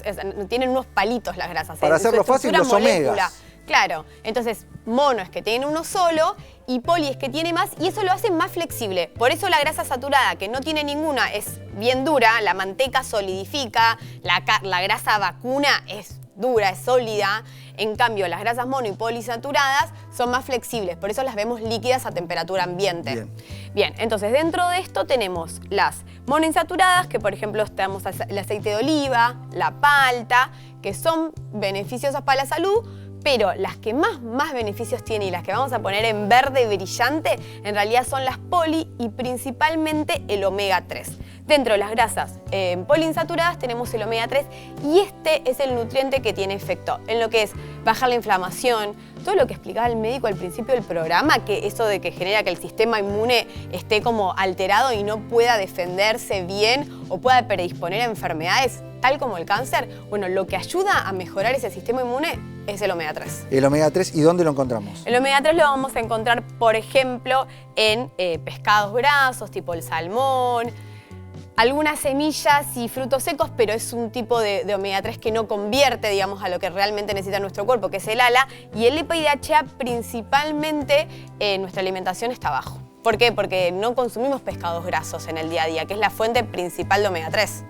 tienen unos palitos las grasas. Para hacerlo fácil, los omegas. Claro, entonces mono es que tiene uno solo y poli es que tiene más y eso lo hace más flexible. Por eso la grasa saturada, que no tiene ninguna, es bien dura, la manteca solidifica, la grasa vacuna es dura, es sólida. En cambio, las grasas mono y polisaturadas son más flexibles, por eso las vemos líquidas a temperatura ambiente. Bien, entonces dentro de esto tenemos las monoinsaturadas, que por ejemplo tenemos el aceite de oliva, la palta, que son beneficiosas para la salud, pero las que más beneficios tienen y las que vamos a poner en verde brillante, en realidad son las poli y principalmente el omega 3. Dentro de las grasas poliinsaturadas tenemos el omega 3 y este es el nutriente que tiene efecto en lo que es bajar la inflamación, todo lo que explicaba el médico al principio del programa, que eso de que genera que el sistema inmune esté como alterado y no pueda defenderse bien o pueda predisponer a enfermedades tal como el cáncer, bueno, lo que ayuda a mejorar ese sistema inmune es el omega 3. El omega 3, ¿y dónde lo encontramos? El omega 3 lo vamos a encontrar, por ejemplo, en pescados grasos, tipo el salmón, algunas semillas y frutos secos, pero es un tipo de omega 3 que no convierte, digamos, a lo que realmente necesita nuestro cuerpo, que es el ALA, y el EPA y DHA principalmente en nuestra alimentación está bajo. ¿Por qué? Porque no consumimos pescados grasos en el día a día, que es la fuente principal de omega 3.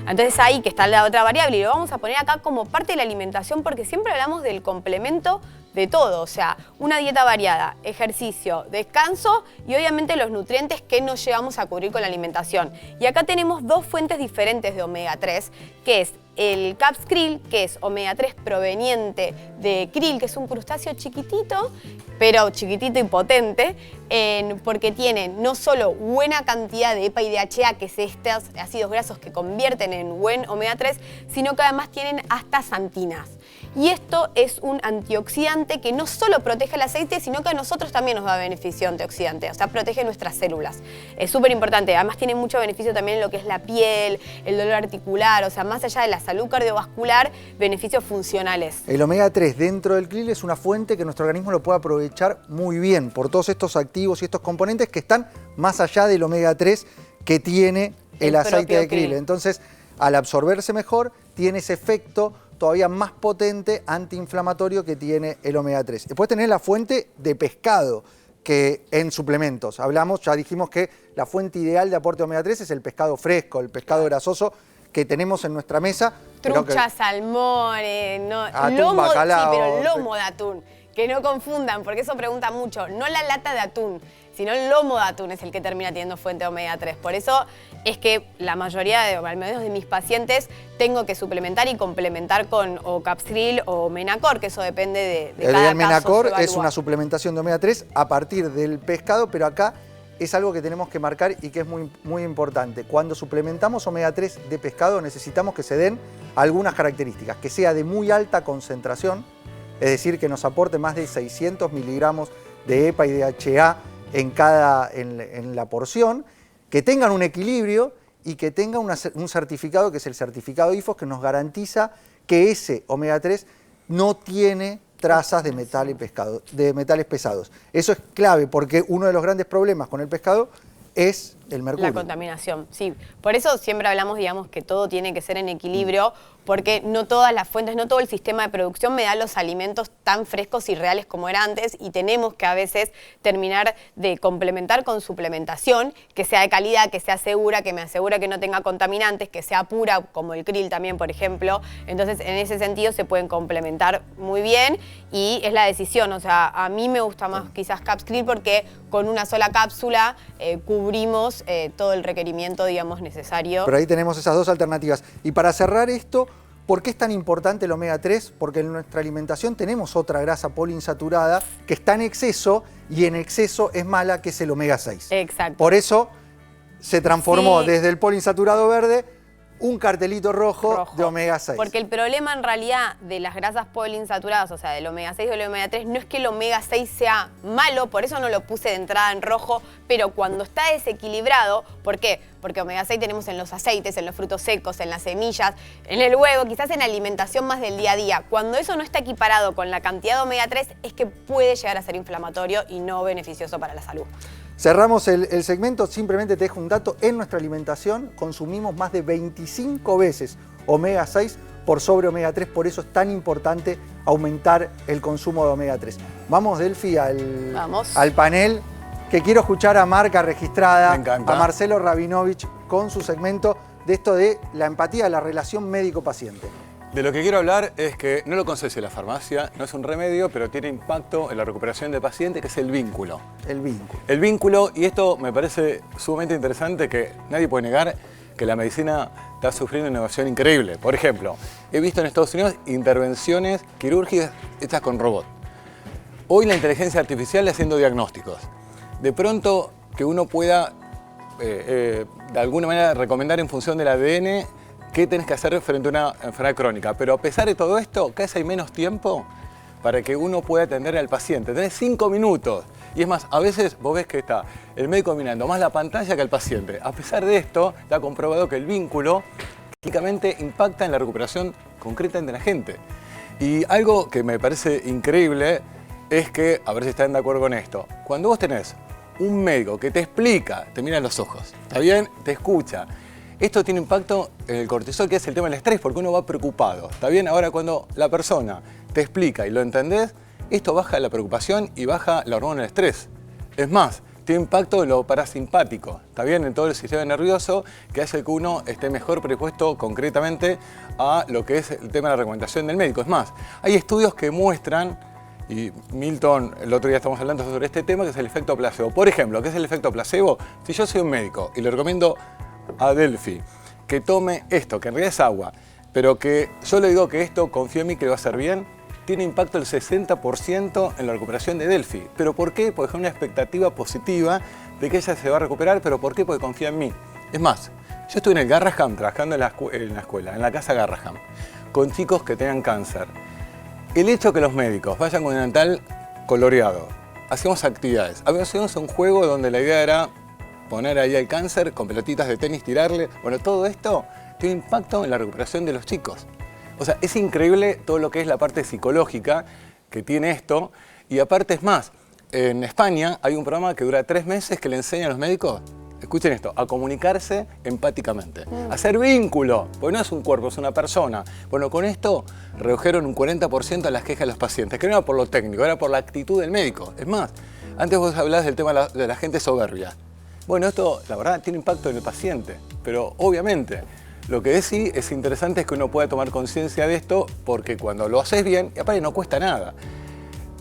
Entonces ahí que está la otra variable y lo vamos a poner acá como parte de la alimentación porque siempre hablamos del complemento de todo, o sea, una dieta variada, ejercicio, descanso y obviamente los nutrientes que nos llevamos a cubrir con la alimentación. Y acá tenemos dos fuentes diferentes de omega 3, que es el Caps Krill, que es omega 3 proveniente de krill, que es un crustáceo chiquitito, pero chiquitito y potente, porque tiene no solo buena cantidad de EPA y DHA, que es estos ácidos grasos que convierten en buen omega 3, sino que además tienen astaxantinas. Y esto es un antioxidante que no solo protege el aceite, sino que a nosotros también nos da beneficio antioxidante, o sea, protege nuestras células. Es súper importante, además tiene mucho beneficio también en lo que es la piel, el dolor articular, o sea, más allá de la salud cardiovascular, beneficios funcionales. El omega 3 dentro del krill es una fuente que nuestro organismo lo puede aprovechar muy bien por todos estos activos y estos componentes que están más allá del omega 3 que tiene el aceite de krill. Entonces, al absorberse mejor, tiene ese efecto todavía más potente antiinflamatorio que tiene el omega 3. Después tenés la fuente de pescado, que en suplementos. Hablamos, ya dijimos que la fuente ideal de aporte de omega 3 es el pescado fresco, el pescado grasoso que tenemos en nuestra mesa. Trucha, salmón, atún, lomo, bacalao, sí, pero lomo de atún. Que no confundan, porque eso pregunta mucho. No la lata de atún, sino el lomo de atún es el que termina teniendo fuente de omega 3. Por eso es que la mayoría, al menos de mis pacientes, tengo que suplementar y complementar con o Caps Krill o Menacor, que eso depende de cada caso. El Menacor es una suplementación de omega 3 a partir del pescado, pero acá es algo que tenemos que marcar y que es muy importante. Cuando suplementamos omega 3 de pescado necesitamos que se den algunas características, que sea de muy alta concentración, es decir, que nos aporte más de 600 miligramos de EPA y DHA en la porción, que tengan un equilibrio y que tengan un certificado, que es el certificado IFOS, que nos garantiza que ese omega 3 no tiene trazas de metales pesados. Eso es clave porque uno de los grandes problemas con el pescado es el mercurio. La contaminación, sí. Por eso siempre hablamos, digamos, que todo tiene que ser en equilibrio, porque no todas las fuentes, no todo el sistema de producción me da los alimentos tan frescos y reales como era antes y tenemos que a veces terminar de complementar con suplementación, que sea de calidad, que sea segura, que me asegura que no tenga contaminantes, que sea pura, como el krill también, por ejemplo. Entonces, en ese sentido se pueden complementar muy bien y es la decisión. O sea, a mí me gusta más quizás Caps Krill porque con una sola cápsula cubrimos todo el requerimiento, digamos, necesario. Pero ahí tenemos esas dos alternativas. Y para cerrar esto, ¿por qué es tan importante el omega 3? Porque en nuestra alimentación tenemos otra grasa poliinsaturada que está en exceso y en exceso es mala, que es el omega 6. Exacto. Por eso se transformó desde el poliinsaturado verde un cartelito rojo de omega 6. Porque el problema en realidad de las grasas poliinsaturadas, o sea, del omega 6 o del omega 3, no es que el omega 6 sea malo, por eso no lo puse de entrada en rojo, pero cuando está desequilibrado, ¿por qué? Porque omega 6 tenemos en los aceites, en los frutos secos, en las semillas, en el huevo, quizás en la alimentación más del día a día. Cuando eso no está equiparado con la cantidad de omega 3, es que puede llegar a ser inflamatorio y no beneficioso para la salud. Cerramos el segmento, simplemente te dejo un dato. En nuestra alimentación consumimos más de 25 veces omega 6 por sobre omega 3, por eso es tan importante aumentar el consumo de omega 3. Vamos, Delphi, al panel, que quiero escuchar a marca registrada, Me encanta. a Marcelo Rabinovich, con su segmento de esto de la empatía, la relación médico-paciente. De lo que quiero hablar es que no lo conseguís en la farmacia, no es un remedio, pero tiene impacto en la recuperación del paciente, que es el vínculo. El vínculo. El vínculo, y esto me parece sumamente interesante, que nadie puede negar que la medicina está sufriendo una innovación increíble. Por ejemplo, he visto en Estados Unidos intervenciones quirúrgicas hechas con robot. Hoy la inteligencia artificial haciendo diagnósticos. De pronto que uno pueda, de alguna manera, recomendar en función del ADN qué tenés que hacer frente a una enfermedad crónica. Pero a pesar de todo esto, cada vez hay menos tiempo para que uno pueda atender al paciente. Tenés 5 minutos. Y es más, a veces vos ves que está el médico mirando más la pantalla que el paciente. A pesar de esto, está comprobado que el vínculo clínicamente impacta en la recuperación concreta de la gente. Y algo que me parece increíble es que, a ver si están de acuerdo con esto, cuando vos tenés un médico que te explica, te mira en los ojos, ¿está bien? Te escucha. Esto tiene impacto en el cortisol, que es el tema del estrés, porque uno va preocupado, ¿está bien? Ahora, cuando la persona te explica y lo entendés, esto baja la preocupación y baja la hormona del estrés. Es más, tiene impacto en lo parasimpático, ¿está bien? En todo el sistema nervioso, que hace que uno esté mejor predispuesto concretamente a lo que es el tema de la recomendación del médico. Es más, hay estudios que muestran, y Milton, el otro día estamos hablando sobre este tema, que es el efecto placebo. Por ejemplo, ¿qué es el efecto placebo? Si yo soy un médico y le recomiendo a Delphi que tome esto, que en realidad es agua, pero que yo le digo que esto, confío en mí que le va a hacer bien, tiene impacto del 60% en la recuperación de Delphi. ¿Pero por qué? Porque es una expectativa positiva de que ella se va a recuperar, pero ¿por qué? Porque confía en mí. Es más, yo estuve en el Garraham trabajando en la escuela, en la casa Garraham, con chicos que tenían cáncer. El hecho que los médicos vayan con un delantal coloreado, hacíamos actividades, hacíamos un juego donde la idea era poner ahí el cáncer con pelotitas de tenis, tirarle. Bueno, todo esto tiene impacto en la recuperación de los chicos. O sea, es increíble todo lo que es la parte psicológica que tiene esto. Y aparte es más, en España hay un programa que dura 3 meses que le enseña a los médicos, escuchen esto, a comunicarse empáticamente, a hacer vínculo, porque no es un cuerpo, es una persona. Bueno, con esto redujeron un 40% las quejas de los pacientes, que no era por lo técnico, era por la actitud del médico. Es más, antes vos hablabas del tema de la gente soberbia. Bueno, esto la verdad tiene impacto en el paciente, pero obviamente lo que sí es interesante es que uno pueda tomar conciencia de esto, porque cuando lo haces bien, y aparte no cuesta nada,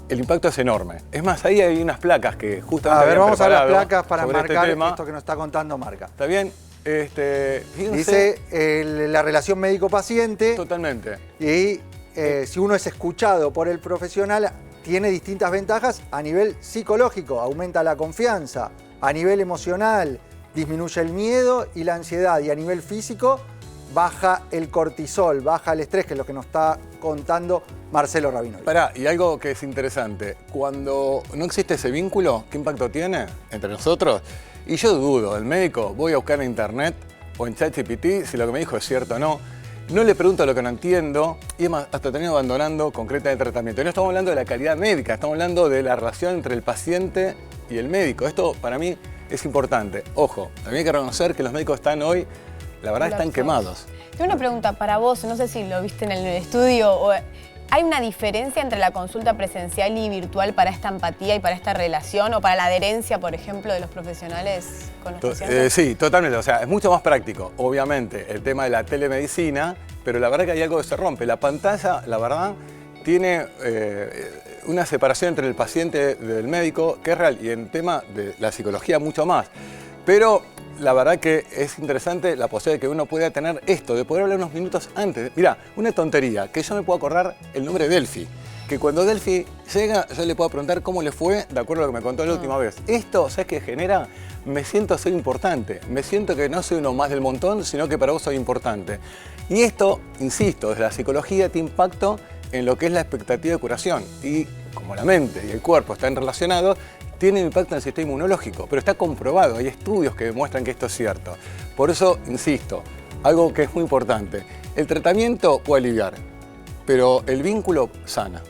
el impacto es enorme. Es más, ahí hay unas placas que justamente a ver, vamos a las placas para sobre marcar este tema. esto que nos está contando Marca. ¿Está bien? Fíjense, Dice la relación médico-paciente. totalmente. Y si uno es escuchado por el profesional, tiene distintas ventajas a nivel psicológico. Aumenta la confianza. A nivel emocional, disminuye el miedo y la ansiedad. Y a nivel físico, baja el cortisol, baja el estrés, que es lo que nos está contando Marcelo Rabinovich. Pará, y algo que es interesante, cuando no existe ese vínculo, ¿qué impacto tiene entre nosotros? Y yo dudo, el médico, voy a buscar en internet o en ChatGPT si lo que me dijo es cierto o no. No le pregunto lo que no entiendo y además hasta termino abandonando concretamente el tratamiento. Y no estamos hablando de la calidad médica, estamos hablando de la relación entre el paciente y el médico. Esto para mí es importante. Ojo, también hay que reconocer que los médicos están hoy, la verdad, están quemados. Tengo una pregunta para vos, no sé si lo viste en el estudio. ¿Hay una diferencia entre la consulta presencial y virtual para esta empatía y para esta relación o para la adherencia, por ejemplo, de los profesionales con los pacientes? Sí, totalmente. O sea, es mucho más práctico, obviamente, el tema de la telemedicina, pero la verdad que hay algo que se rompe. La pantalla, la verdad, tiene una separación entre el paciente y el médico que es real, y en el tema de la psicología mucho más. Pero la verdad que es interesante la posibilidad de que uno pueda tener esto, de poder hablar unos minutos antes. Mirá, una tontería, que yo me puedo acordar el nombre de Delphi. Que cuando Delphi llega, yo le puedo preguntar cómo le fue, de acuerdo a lo que me contó la última vez. Esto, ¿sabes qué genera? Me siento ser importante. Me siento que no soy uno más del montón, sino que para vos soy importante. Y esto, insisto, desde la psicología tiene impacto en lo que es la expectativa de curación. Y como la mente y el cuerpo están relacionados, tiene impacto en el sistema inmunológico, pero está comprobado, hay estudios que demuestran que esto es cierto. Por eso, insisto, algo que es muy importante, el tratamiento puede aliviar, pero el vínculo sana.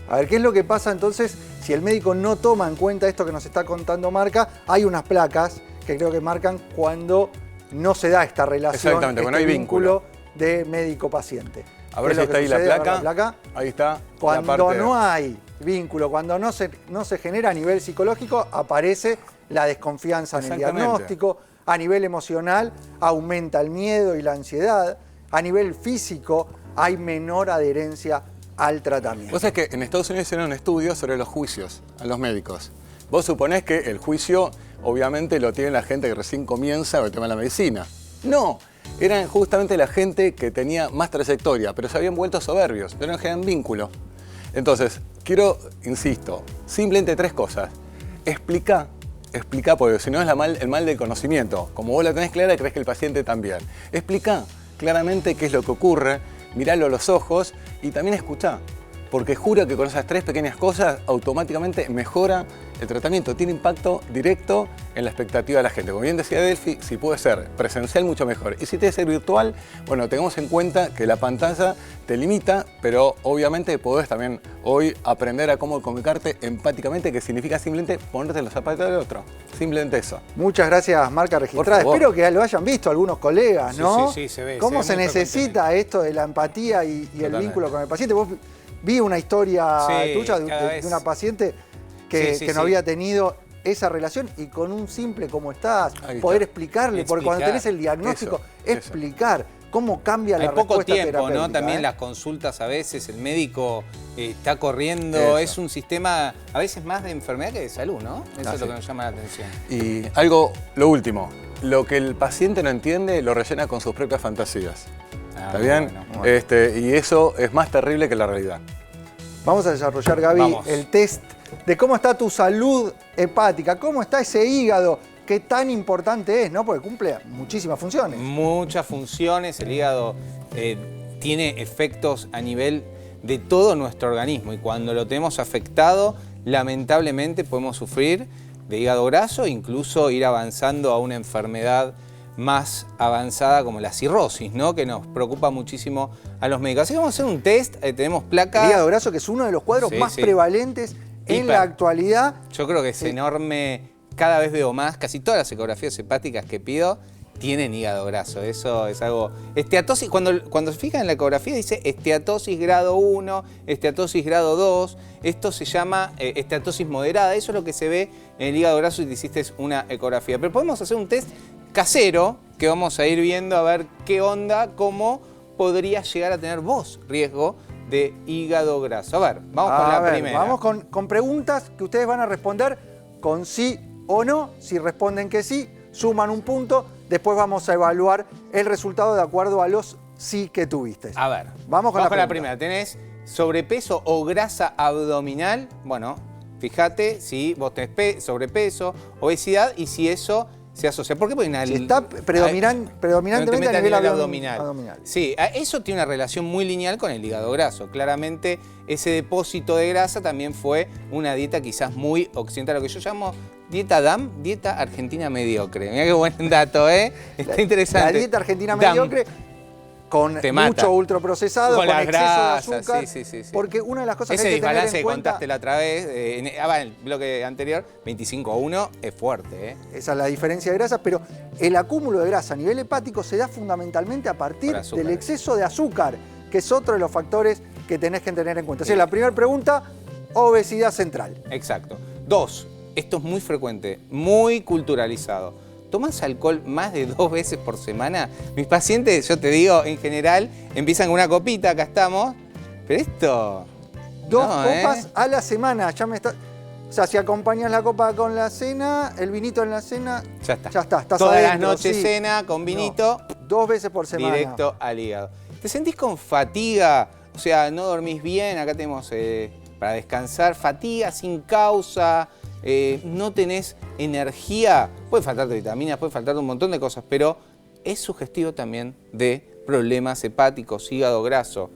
A ver, ¿qué es lo que pasa entonces si el médico no toma en cuenta esto que nos está contando Marca? Hay unas placas que creo que marcan cuando no se da esta relación, Exactamente, este cuando hay vínculo de médico-paciente. A ver si está ahí la placa. Ahí está. Cuando no hay vínculo, cuando no se genera a nivel psicológico, aparece la desconfianza en el diagnóstico. A nivel emocional aumenta el miedo y la ansiedad. A nivel físico hay menor adherencia al tratamiento. Vos sabés que en Estados Unidos hicieron un estudio sobre los juicios a los médicos. Vos suponés que el juicio obviamente lo tiene la gente que recién comienza o el tema de la medicina. No, eran justamente la gente que tenía más trayectoria, pero se habían vuelto soberbios, pero no generan vínculo. Entonces, insisto, simplemente 3 cosas. Explica, porque si no es el mal del conocimiento. Como vos la tenés clara, crees que el paciente también. Explica claramente qué es lo que ocurre, miralo a los ojos y también escuchá. Porque juro que con esas 3 pequeñas cosas automáticamente mejora el tratamiento. Tiene impacto directo en la expectativa de la gente. Como bien decía Delphi, si puede ser presencial, mucho mejor. Y si tiene que ser virtual, bueno, tengamos en cuenta que la pantalla te limita, pero obviamente podés también hoy aprender a cómo comunicarte empáticamente, que significa simplemente ponerte en los zapatos del otro. Simplemente eso. Muchas gracias, marca registrada. Espero que lo hayan visto algunos colegas, ¿no? Sí, se ve. ¿Cómo se necesita esto de la empatía y el vínculo con el paciente? Vos vi una historia tuya de una paciente que no había tenido esa relación y con un simple ¿cómo estás? Poder explicarle, porque cuando tenés el diagnóstico, explicar cómo cambia la respuesta terapéutica. Hay poco tiempo, ¿no? También las consultas a veces, el médico está corriendo, es un sistema a veces más de enfermedad que de salud, ¿no? Eso es lo que nos llama la atención. Y lo último, lo que el paciente no entiende lo rellena con sus propias fantasías. ¿Está bien? Bueno. Y eso es más terrible que la realidad. Vamos a desarrollar, Gaby, el test de cómo está tu salud hepática, cómo está ese hígado, qué tan importante es, ¿no? Porque cumple muchísimas funciones. Muchas funciones, el hígado tiene efectos a nivel de todo nuestro organismo y cuando lo tenemos afectado, lamentablemente podemos sufrir de hígado graso, incluso ir avanzando a una enfermedad más avanzada como la cirrosis, ¿no? Que nos preocupa muchísimo a los médicos. Así que vamos a hacer un test, tenemos placa. El hígado graso, que es uno de los cuadros más prevalentes en la actualidad. Yo creo que es enorme, cada vez veo más, casi todas las ecografías hepáticas que pido tienen hígado graso, eso es algo... Esteatosis, cuando se fijan en la ecografía dice esteatosis grado 1, esteatosis grado 2, esto se llama esteatosis moderada, eso es lo que se ve en el hígado graso si te hiciste una ecografía. Pero podemos hacer un test casero que vamos a ir viendo a ver qué onda, cómo podrías llegar a tener vos riesgo de hígado graso. A ver, vamos con la primera. Vamos con preguntas que ustedes van a responder con sí o no. Si responden que sí, suman un punto. Después vamos a evaluar el resultado de acuerdo a los sí que tuviste. A ver, vamos con la primera. ¿Tenés sobrepeso o grasa abdominal? Bueno, fíjate si vos tenés sobrepeso, obesidad y si eso se asocia. ¿Por qué? Porque si está predominantemente a nivel abdominal. Sí, eso tiene una relación muy lineal con el hígado graso. Claramente ese depósito de grasa también fue una dieta quizás muy occidental, lo que yo llamo dieta DAM, dieta argentina mediocre. Mirá qué buen dato, ¿eh? Está interesante. La dieta argentina mediocre con mucho ultraprocesado, con exceso grasa, de azúcar. Sí. Porque una de las cosas ese que hay que tener en cuenta... desbalance que contaste la otra vez, en el bloque anterior, 25-1, es fuerte, ¿eh? Esa es la diferencia de grasas, pero el acúmulo de grasa a nivel hepático se da fundamentalmente a partir del exceso de azúcar, que es otro de los factores que tenés que tener en cuenta. Así que la primera pregunta, obesidad central. Exacto. 2, esto es muy frecuente, muy culturalizado. ¿Tomás alcohol más de 2 veces por semana? Mis pacientes, yo te digo, en general, empiezan con una copita, acá estamos, pero esto... 2 copas a la semana, ya me está... O sea, si acompañas la copa con la cena, el vinito en la cena... Ya está. Estás todas adentro, las noches cena con vinito... No, 2 veces por semana. Directo al hígado. ¿Te sentís con fatiga? O sea, no dormís bien, acá tenemos para descansar, fatiga sin causa... no tenés energía, puede faltarte vitaminas, puede faltarte un montón de cosas, pero es sugestivo también de problemas hepáticos, hígado graso.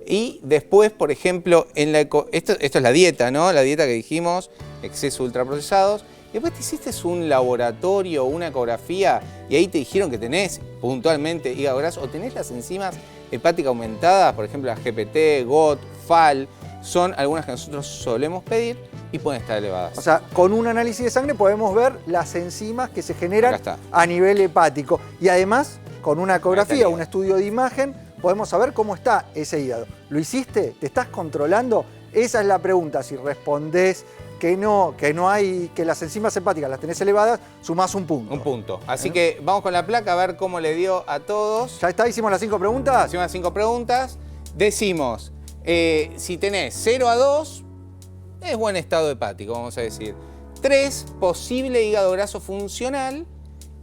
Y después, por ejemplo, esto es la dieta, ¿no? La dieta que dijimos, exceso de ultraprocesados. Y después te hiciste un laboratorio, una ecografía, y ahí te dijeron que tenés puntualmente hígado graso, o tenés las enzimas hepáticas aumentadas, por ejemplo, las GPT, GOT, FAL, son algunas que nosotros solemos pedir y pueden estar elevadas. O sea, con un análisis de sangre podemos ver las enzimas que se generan a nivel hepático. Y además, con una ecografía, un estudio de imagen, podemos saber cómo está ese hígado. ¿Lo hiciste? ¿Te estás controlando? Esa es la pregunta. Si respondés que no hay, que las enzimas hepáticas las tenés elevadas, sumás un punto. Un punto. Así que vamos con la placa a ver cómo le dio a todos. ¿Ya está? ¿Hicimos las 5 preguntas? Hicimos las 5 preguntas. Decimos, si tenés 0 a 2, es buen estado hepático, vamos a decir. 3, posible hígado graso funcional.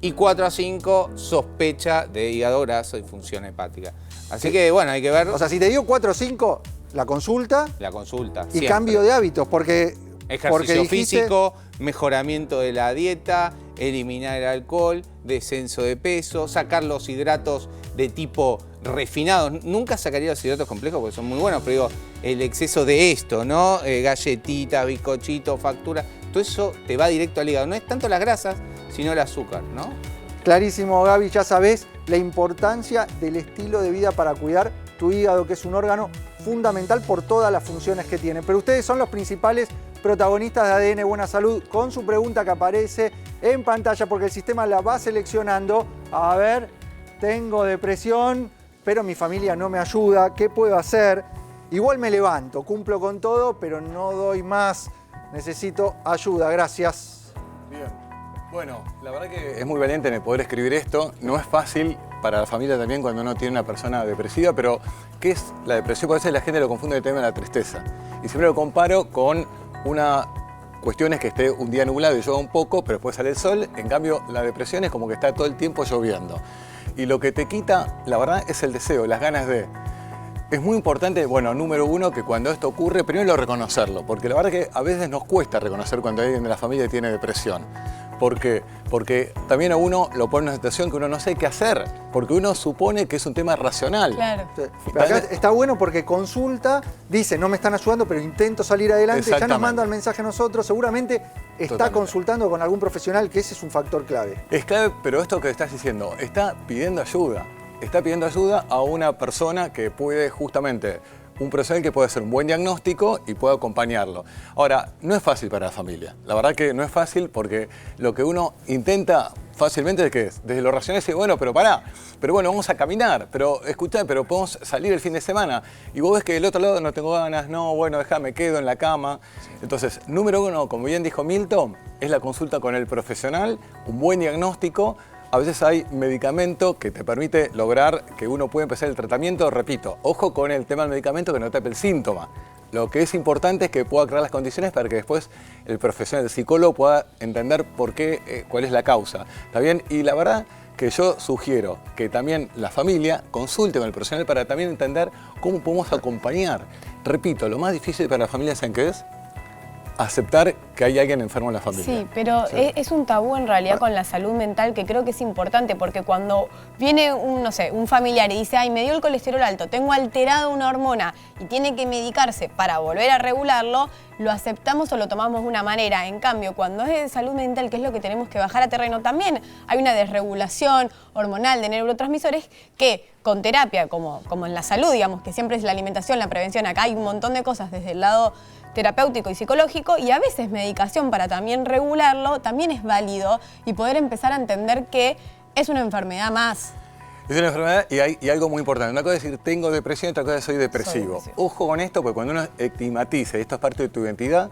Y 4 a 5, sospecha de hígado graso y función hepática. Así que, bueno, hay que ver. O sea, si te dio 4 o 5, la consulta. La consulta. Y siempre. Cambio de hábitos, porque Ejercicio dijiste, físico, mejoramiento de la dieta, eliminar el alcohol, descenso de peso, sacar los hidratos de tipo refinados. Nunca sacaría los hidratos complejos porque son muy buenos, pero digo, el exceso de esto, ¿no? Galletitas, bizcochitos, facturas, todo eso te va directo al hígado. No es tanto las grasas, sino el azúcar, ¿no? Clarísimo, Gaby, ya sabés la importancia del estilo de vida para cuidar tu hígado, que es un órgano fundamental por todas las funciones que tiene. Pero ustedes son los principales protagonistas de ADN Buena Salud con su pregunta que aparece en pantalla porque el sistema la va seleccionando. A ver, tengo depresión, pero mi familia no me ayuda. ¿Qué puedo hacer? Igual me levanto, cumplo con todo, pero no doy más. Necesito ayuda. Gracias. Bien. Bueno, la verdad que es muy valiente en el poder escribir esto. No es fácil para la familia también cuando uno tiene una persona depresiva, pero ¿qué es la depresión? Porque a veces la gente lo confunde el tema de la tristeza. Y siempre lo comparo con una cuestión es que esté un día nublado y llueva un poco, pero después sale el sol. En cambio, la depresión es como que está todo el tiempo lloviendo. Y lo que te quita, la verdad, es el deseo, las ganas de... Es muy importante, bueno, número uno, que cuando esto ocurre, primero reconocerlo, porque la verdad que a veces nos cuesta reconocer cuando alguien de la familia tiene depresión. ¿Por qué? Porque también a uno lo pone en una situación que uno no sabe qué hacer, porque uno supone que es un tema racional. Claro. Pero acá está bueno porque consulta, dice, no me están ayudando, pero intento salir adelante, ya nos manda el mensaje a nosotros, seguramente está Totalmente. Consultando con algún profesional, que ese es un factor clave. Es clave, pero esto que estás diciendo, está pidiendo ayuda. Está pidiendo ayuda a una persona que puede justamente, un profesional que puede hacer un buen diagnóstico y puede acompañarlo. Ahora, no es fácil para la familia. La verdad que no es fácil porque lo que uno intenta fácilmente es que desde lo racional dice, bueno, pero pará, pero bueno, vamos a caminar, pero escuchá, pero podemos salir el fin de semana. Y vos ves que del otro lado no tengo ganas, no, bueno, déjame, quedo en la cama. Entonces, número uno, como bien dijo Milton, es la consulta con el profesional, un buen diagnóstico. A veces hay medicamento que te permite lograr que uno pueda empezar el tratamiento. Repito, ojo con el tema del medicamento que no tape el síntoma. Lo que es importante es que pueda crear las condiciones para que después el profesional, el psicólogo, pueda entender por qué, cuál es la causa. ¿Está bien? Y la verdad que yo sugiero que también la familia consulte con el profesional para también entender cómo podemos acompañar. Repito, lo más difícil para la familia, ¿saben qué es? Aceptar que hay alguien enfermo en la familia. Sí, pero sí, es un tabú en realidad con la salud mental que creo que es importante porque cuando viene un familiar y dice, ay, me dio el colesterol alto, tengo alterado una hormona y tiene que medicarse para volver a regularlo, lo aceptamos o lo tomamos de una manera. En cambio, cuando es de salud mental, que es lo que tenemos que bajar a terreno, también hay una desregulación hormonal de neurotransmisores que con terapia, como en la salud, digamos, que siempre es la alimentación, la prevención, acá hay un montón de cosas desde el lado terapéutico y psicológico y a veces medicación para también regularlo también es válido y poder empezar a entender que es una enfermedad más. Es una enfermedad y algo muy importante. Una cosa es decir tengo depresión y otra cosa es soy depresivo. Ojo con esto porque cuando uno estigmatiza y esto es parte de tu identidad,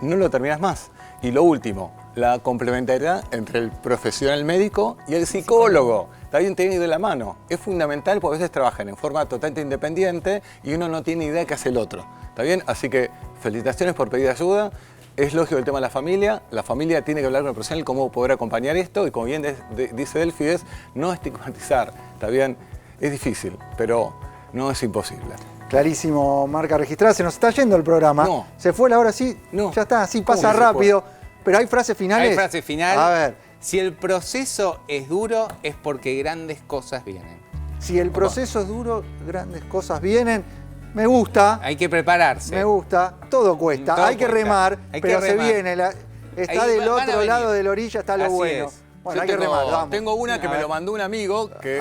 no lo terminas más. Y lo último, la complementariedad entre el profesional médico y el psicólogo. Está bien, tiene que ir de la mano. Es fundamental porque a veces trabajan en forma totalmente independiente y uno no tiene idea qué hace el otro. ¿Está bien? Así que felicitaciones por pedir ayuda. Es lógico el tema de la familia tiene que hablar con el profesional cómo poder acompañar esto y como bien dice Delphi es no estigmatizar, ¿está bien? Es difícil, pero no es imposible. Clarísimo, marca registrada, se nos está yendo el programa. No. ¿Se fue la hora? Sí, no. Ya está, sí, pasa rápido. Pero hay frases finales. Hay frase final. A ver. Si el proceso es duro, es porque grandes cosas vienen. Si el proceso es duro, grandes cosas vienen. Me gusta. Hay que prepararse. Me gusta. Todo cuesta. Todo hay que cuesta. remar, Hay que pero remar. se viene. Está Ahí del van a otro venir. lado de la orilla, está lo Así bueno. es. Bueno, Yo hay que remar, vamos. tengo una que me lo mandó un amigo que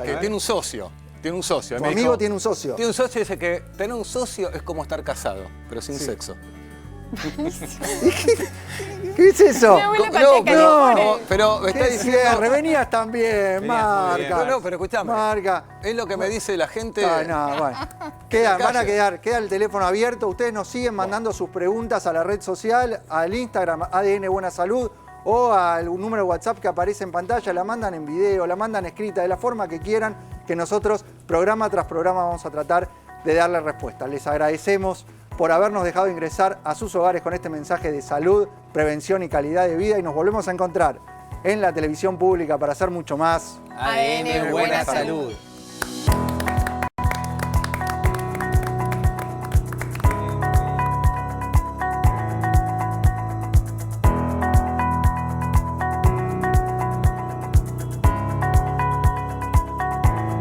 que tiene un socio. Tiene un socio. Tu Me amigo dijo, tiene un socio. Tiene un socio y dice que tener un socio es como estar casado, pero sin sexo. ¿Qué es eso? Mi abuela No, patea calefores. pero me está ¿Qué diciendo... cierre? Venías también, Venías muy bien. Marca. No, pero escuchame. Marca. Es lo que me dice la gente. No, bueno. Queda el teléfono abierto. Ustedes nos siguen mandando sus preguntas a la red social, al Instagram ADN Buena Salud o al número de WhatsApp que aparece en pantalla. La mandan en video, la mandan escrita, de la forma que quieran, que nosotros programa tras programa vamos a tratar de darle respuesta. Les agradecemos por habernos dejado ingresar a sus hogares con este mensaje de salud, prevención y calidad de vida y nos volvemos a encontrar en la televisión pública para hacer mucho más. ADN Buena Salud.